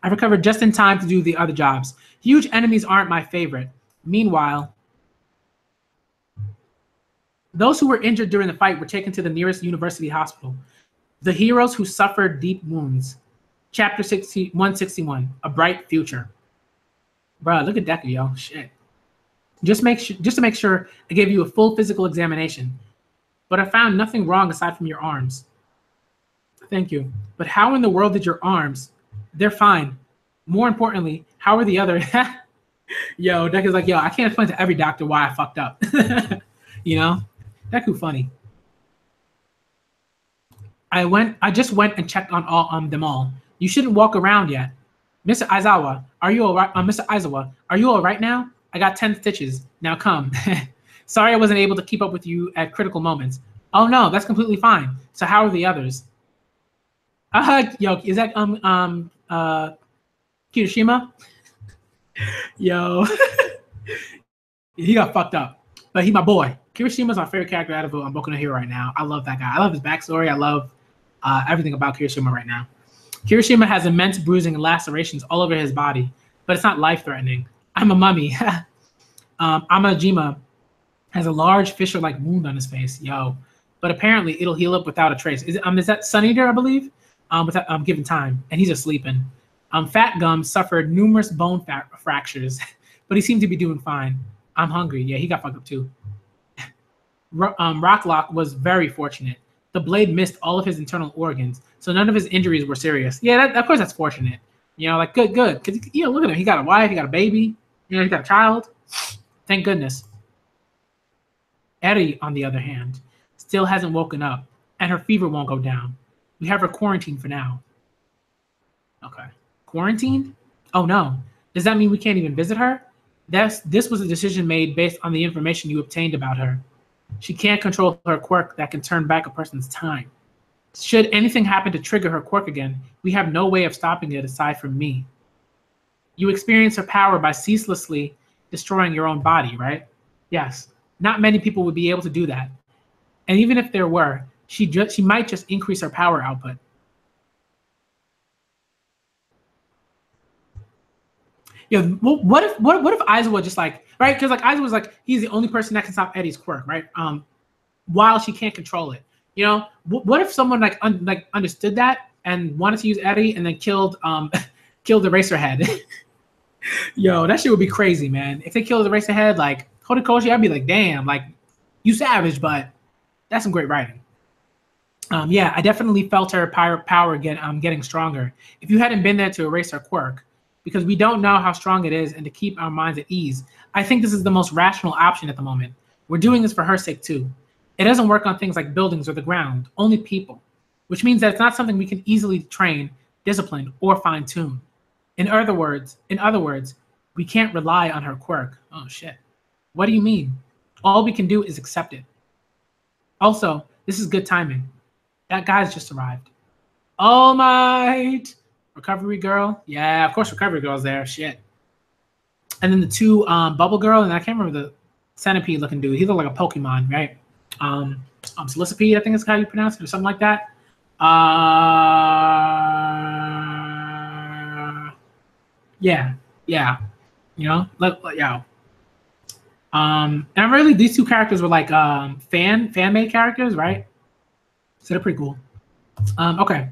I recovered just in time to do the other jobs. Huge enemies aren't my favorite. Meanwhile, those who were injured during the fight were taken to the nearest university hospital. The heroes who suffered deep wounds. Chapter 161, A Bright Future. Bruh, look at Deku, yo. Shit. Just to make sure, I gave you a full physical examination. But I found nothing wrong aside from your arms. Thank you. But how in the world did your arms? They're fine. More importantly, how are the other? Yo, Deku's like, yo, I can't explain to every doctor why I fucked up. You know? Deku funny. I just went and checked on them all. You shouldn't walk around yet. Mr. Aizawa, are you all right? Mr. Aizawa, are you all right now? I got 10 stitches. Now come. Sorry I wasn't able to keep up with you at critical moments. Oh no, that's completely fine. So how are the others? Yo, is that Kirishima? Yo. He got fucked up. But he my boy. Kirishima's my favorite character out of Boku no Hero right now. I love that guy. I love his backstory. I love everything about Kirishima right now. Kirishima has immense bruising and lacerations all over his body, but it's not life-threatening. I'm a mummy. Amajima has a large fissure-like wound on his face. Yo. But apparently it'll heal up without a trace. Is that Sun Eater, I believe? Without given time, and he's just sleeping. Fat Gum suffered numerous bone fractures, but he seemed to be doing fine. I'm hungry. Yeah, he got fucked up too. Rocklock was very fortunate. The blade missed all of his internal organs, so none of his injuries were serious. Yeah, of course that's fortunate. You know, like good. Because, you know, look at him. He got a wife, he got a baby, you know, he got a child. Thank goodness. Eri, on the other hand, still hasn't woken up, and her fever won't go down. We have her quarantined for now. Okay. Quarantined? Oh no. Does that mean we can't even visit her? This was a decision made based on the information you obtained about her. She can't control her quirk that can turn back a person's time. Should anything happen to trigger her quirk again, we have no way of stopping it aside from me. You experience her power by ceaselessly destroying your own body, right? Yes. Not many people would be able to do that. And even if there were, she might just increase her power output. You know, what if Aizawa just like, right? Because like Aizawa's like, he's the only person that can stop Eddie's quirk, right? While she can't control it. You know, what if someone like understood that and wanted to use Eddie and then killed Eraserhead? Yo, that shit would be crazy, man. If they killed Eraserhead, like Horikoshi, I'd be like, damn, like you savage, but that's some great writing. Yeah, I definitely felt her power getting stronger. If you hadn't been there to erase her quirk, because we don't know how strong it is and to keep our minds at ease, I think this is the most rational option at the moment. We're doing this for her sake too. It doesn't work on things like buildings or the ground, only people, which means that it's not something we can easily train, discipline, or fine-tune. In other words, we can't rely on her quirk. Oh shit. What do you mean? All we can do is accept it. Also, this is good timing. That guy's just arrived. All Might! Recovery Girl? Yeah, of course Recovery Girl's there. Shit. And then the two Bubble Girl, and I can't remember the centipede looking dude. He looked like a Pokemon, right? Silicipede, I think is how you pronounce it, or something like that. Yeah. You know, yeah. And really, these two characters were like fan-made characters, right? So they're pretty cool. Okay.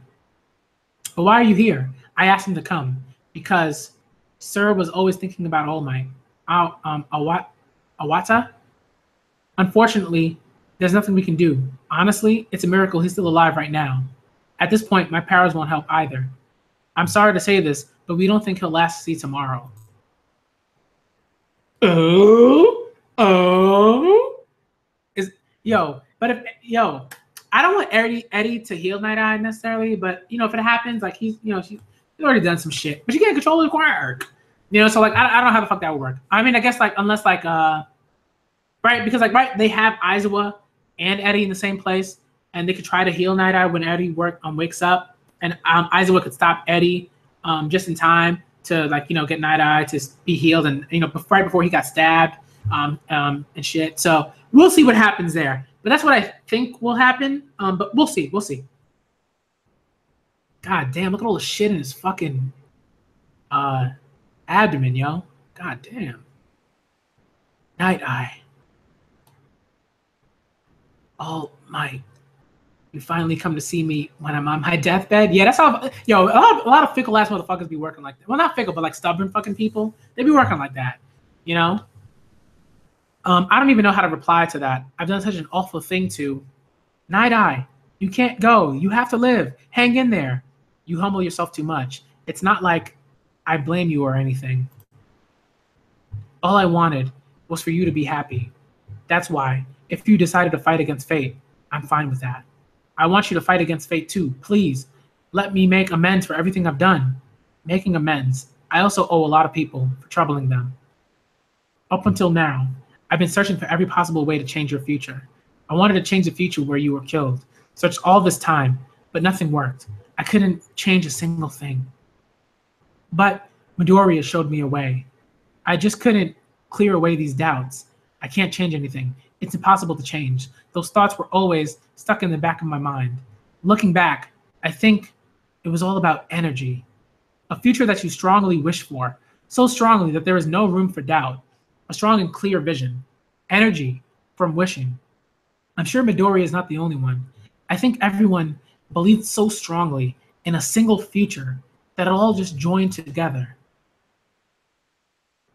But why are you here? I asked him to come because Sir was always thinking about All Might. Awata? Unfortunately, there's nothing we can do. Honestly, it's a miracle he's still alive right now. At this point, my powers won't help either. I'm sorry to say this, but we don't think he'll last to see tomorrow. I don't want Eddie to heal Night Eye necessarily, but you know, if it happens, like he's already done some shit, but you can't control the quirk. You know, so like I don't know how the fuck that would work. I mean, I guess like unless like right, because like right, they have Aizawa and Eddie in the same place, and they could try to heal Night Eye when Eddie wakes up, and Aizawa could stop Eddie just in time to get Night Eye to be healed, and right before he got stabbed and shit. So we'll see what happens there. But that's what I think will happen. But we'll see. We'll see. God damn! Look at all the shit in his fucking abdomen, yo. God damn. Night Eye. Oh my! You finally come to see me when I'm on my deathbed. Yeah, that's how. Yo, a lot of fickle ass motherfuckers be working like that. Well, not fickle, but like stubborn fucking people. They be working like that. You know. I don't even know how to reply to that. I've done such an awful thing to Night Eye. You can't go. You have to live. Hang in there. You humble yourself too much. It's not like I blame you or anything. All I wanted was for you to be happy. That's why, if you decided to fight against fate, I'm fine with that. I want you to fight against fate too. Please, let me make amends for everything I've done. Making amends. I also owe a lot of people for troubling them. Up until now, I've been searching for every possible way to change your future. I wanted to change the future where you were killed. Searched all this time, but nothing worked. I couldn't change a single thing. But Midoriya showed me a way. I just couldn't clear away these doubts. I can't change anything. It's impossible to change. Those thoughts were always stuck in the back of my mind. Looking back, I think it was all about energy. A future that you strongly wish for, so strongly that there is no room for doubt. A strong and clear vision. Energy from wishing. I'm sure Midoriya is not the only one. I think everyone believed so strongly in a single future that it all just joined together.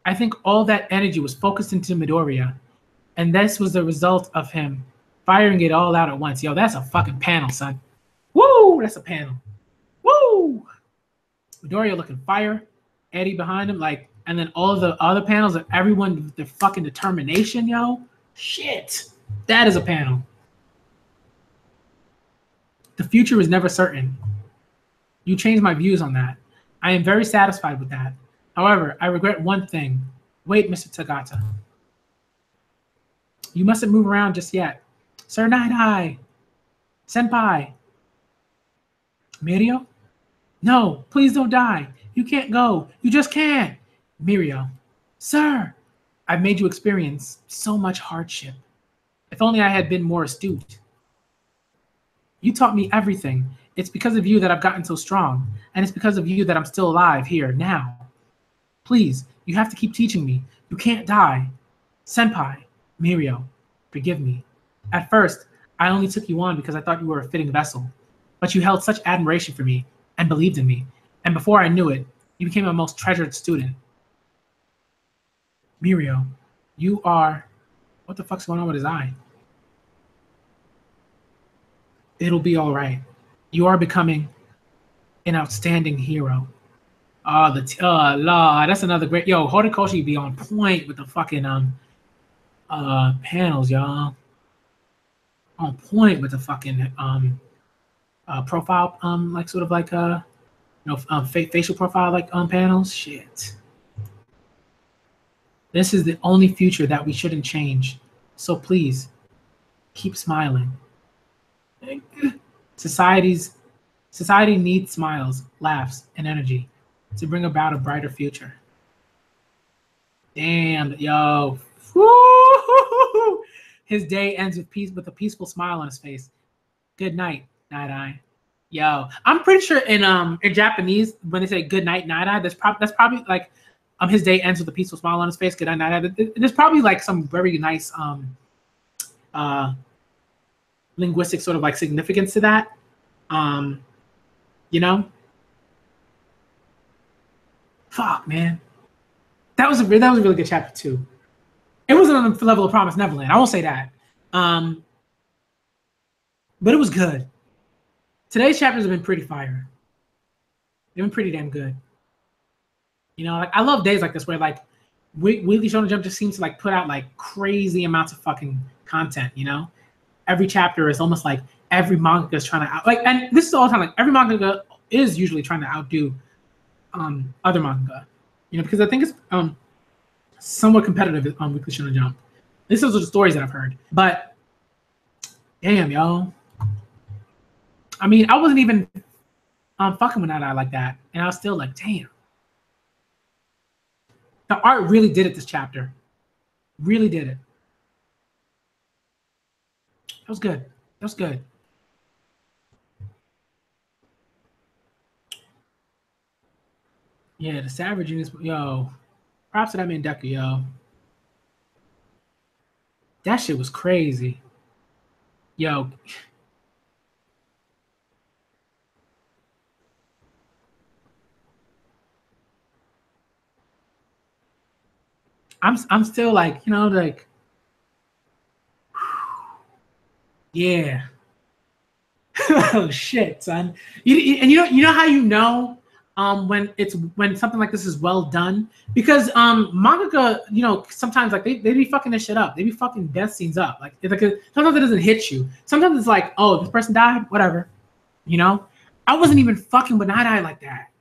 I think all that energy was focused into Midoriya, and this was the result of him firing it all out at once. Yo, that's a fucking panel, son. Woo! That's a panel. Woo! Midoriya looking fire, Eddie behind him, and then all of the other panels of everyone with their fucking determination, yo. Shit. That is a panel. The future is never certain. You changed my views on that. I am very satisfied with that. However, I regret one thing. Wait, Mr. Tagata. You mustn't move around just yet. Sir Night Eye. Senpai. Mirio? No, please don't die. You can't go. You just can't. Mirio. Sir, I've made you experience so much hardship. If only I had been more astute. You taught me everything. It's because of you that I've gotten so strong, and it's because of you that I'm still alive here now. Please, you have to keep teaching me. You can't die. Senpai, Mirio, forgive me. At first, I only took you on because I thought you were a fitting vessel, but you held such admiration for me and believed in me, and before I knew it, you became my most treasured student. Mirio, you are... What the fuck's going on with his eye? It'll be all right. You are becoming an outstanding hero. That's another great... Yo, Horikoshi be on point with the fucking panels, y'all. On point with the fucking profile, facial profile panels. Shit. This is the only future that we shouldn't change. So please, keep smiling. Society needs smiles, laughs, and energy to bring about a brighter future. Damn, yo. Woo! His day ends with a peaceful smile on his face. Good night, Night Eye. Yo, I'm pretty sure in Japanese when they say good night, Night Eye, that's probably like his day ends with a peaceful smile on his face. Good night, Night Eye. There's probably like some very nice linguistic sort of like significance to that. You know? Fuck, man. That was a really good chapter too. It wasn't on the level of Promised Neverland. I won't say that. But it was good. Today's chapters have been pretty fire. They've been pretty damn good. You know, like I love days like this where like Weekly Shonen Jump just seems to like put out like crazy amounts of fucking content, you know? Every chapter is almost like every manga is trying to and this is all the time, like every manga is usually trying to outdo other manga. You know, because I think it's somewhat competitive on Weekly Shonen Jump. These are the stories that I've heard. But Damn, yo. I mean, I wasn't even fucking with Night Eye like that, and I was still like, damn. The art really did it this chapter. Really did it. That was good. That was good. Yeah, the Savage in this, yo. Props to that man Deku, yo. That shit was crazy. Yo. I'm still like, you know, like, yeah. Oh shit, son. And you know how you know when something like this is well done, because manga, you know, sometimes like they be fucking this shit up. They be fucking death scenes up. Like sometimes it doesn't hit you. Sometimes it's like, oh, this person died, whatever. You know, I wasn't even fucking with Night Eye like that.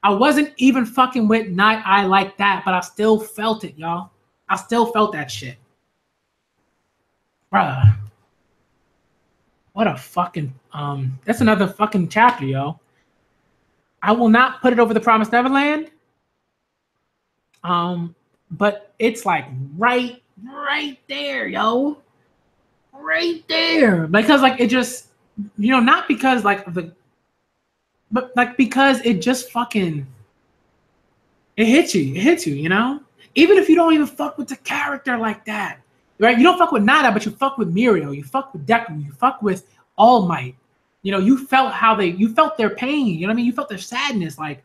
I wasn't even fucking with Night Eye like that, but I still felt it, y'all. I still felt that shit, bruh. What a fucking that's another fucking chapter, yo. I will not put it over the Promised Neverland. But it's like right there, yo. Right there. Because like it just, you know, not because like but like because it just fucking it hits you. It hits you, you know? Even if you don't even fuck with the character like that. Right? You don't fuck with Nada, but you fuck with Mirio, you fuck with Deku, you fuck with All Might. You know, you felt their pain, you know what I mean? You felt their sadness. Like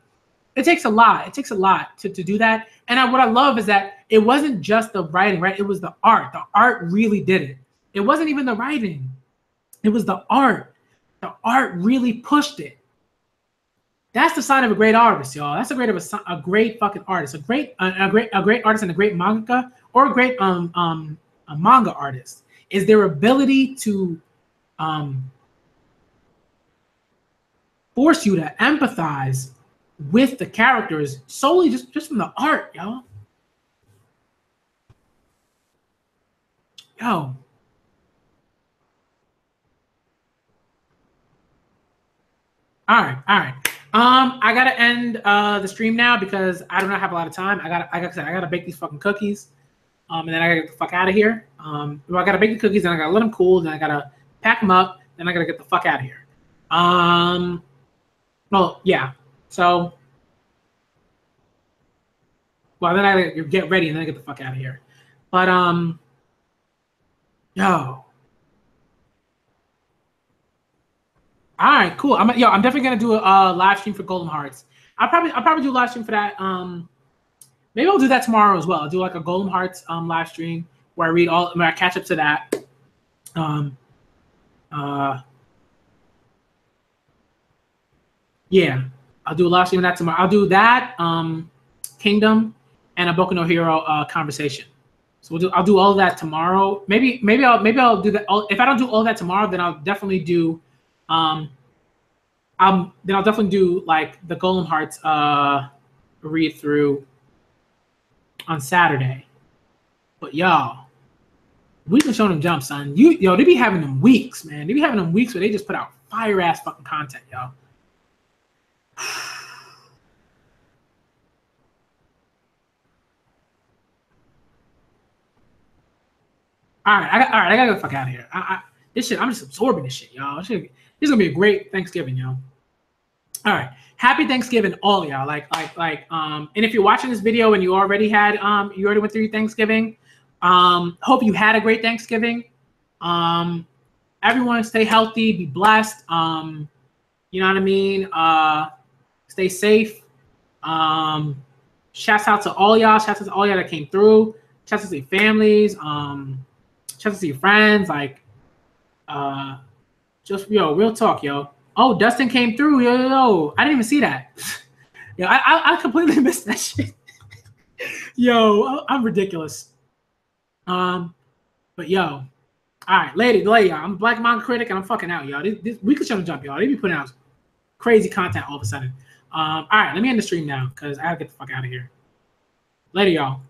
it takes a lot. It takes a lot to do that. And what I love is that it wasn't just the writing, right? It was the art. The art really did it. It wasn't even the writing. It was the art. The art really pushed it. That's the sign of a great artist, y'all. That's a great fucking artist. A great artist and a great mangaka or a great a manga artist is their ability to force you to empathize with the characters solely just from the art, y'all. Yo. All right. I gotta end the stream now because I do not have a lot of time. Like I said, I gotta bake these fucking cookies. And then I gotta get the fuck out of here. I gotta bake the cookies, then I gotta let them cool, then I gotta pack them up, then I gotta get the fuck out of here. Well, yeah. So, well, then I gotta get ready and then I get the fuck out of here. But yo. All right, cool. I'm definitely gonna do a live stream for Golden Hearts. I'll probably do a live stream for that. Maybe I'll do that tomorrow as well. I'll do like a Golden Hearts live stream where I catch up to that. Yeah, I'll do a live stream of that tomorrow. I'll do that Kingdom and a Boku no Hero conversation. So I'll do all of that tomorrow. Maybe I'll do that. If I don't do all of that tomorrow, then I'll definitely do like the Golden Hearts read through on Saturday. But y'all, we been showing them Jump, son. They be having them weeks, man. They be having them weeks where they just put out fire ass fucking content, y'all. All right, I gotta get the fuck out of here. This shit, I'm just absorbing this shit, y'all. This is gonna be a great Thanksgiving, y'all. All right, happy Thanksgiving, all y'all. And if you're watching this video and you already went through your Thanksgiving, hope you had a great Thanksgiving. Everyone stay healthy, be blessed. You know what I mean? Stay safe. Shouts out to all y'all. Shouts out to all y'all that came through. Shouts out to your families. Shouts out to your friends. Real talk, yo. Oh, Dustin came through. Yo. I didn't even see that. Yo, I completely missed that shit. Yo, I'm ridiculous. But yo, all right, lady, y'all. I'm Black Manga Critic, and I'm fucking out, y'all. We could show them Jump, y'all. They be putting out crazy content all of a sudden. All right, let me end the stream now because I gotta get the fuck out of here. Later, y'all.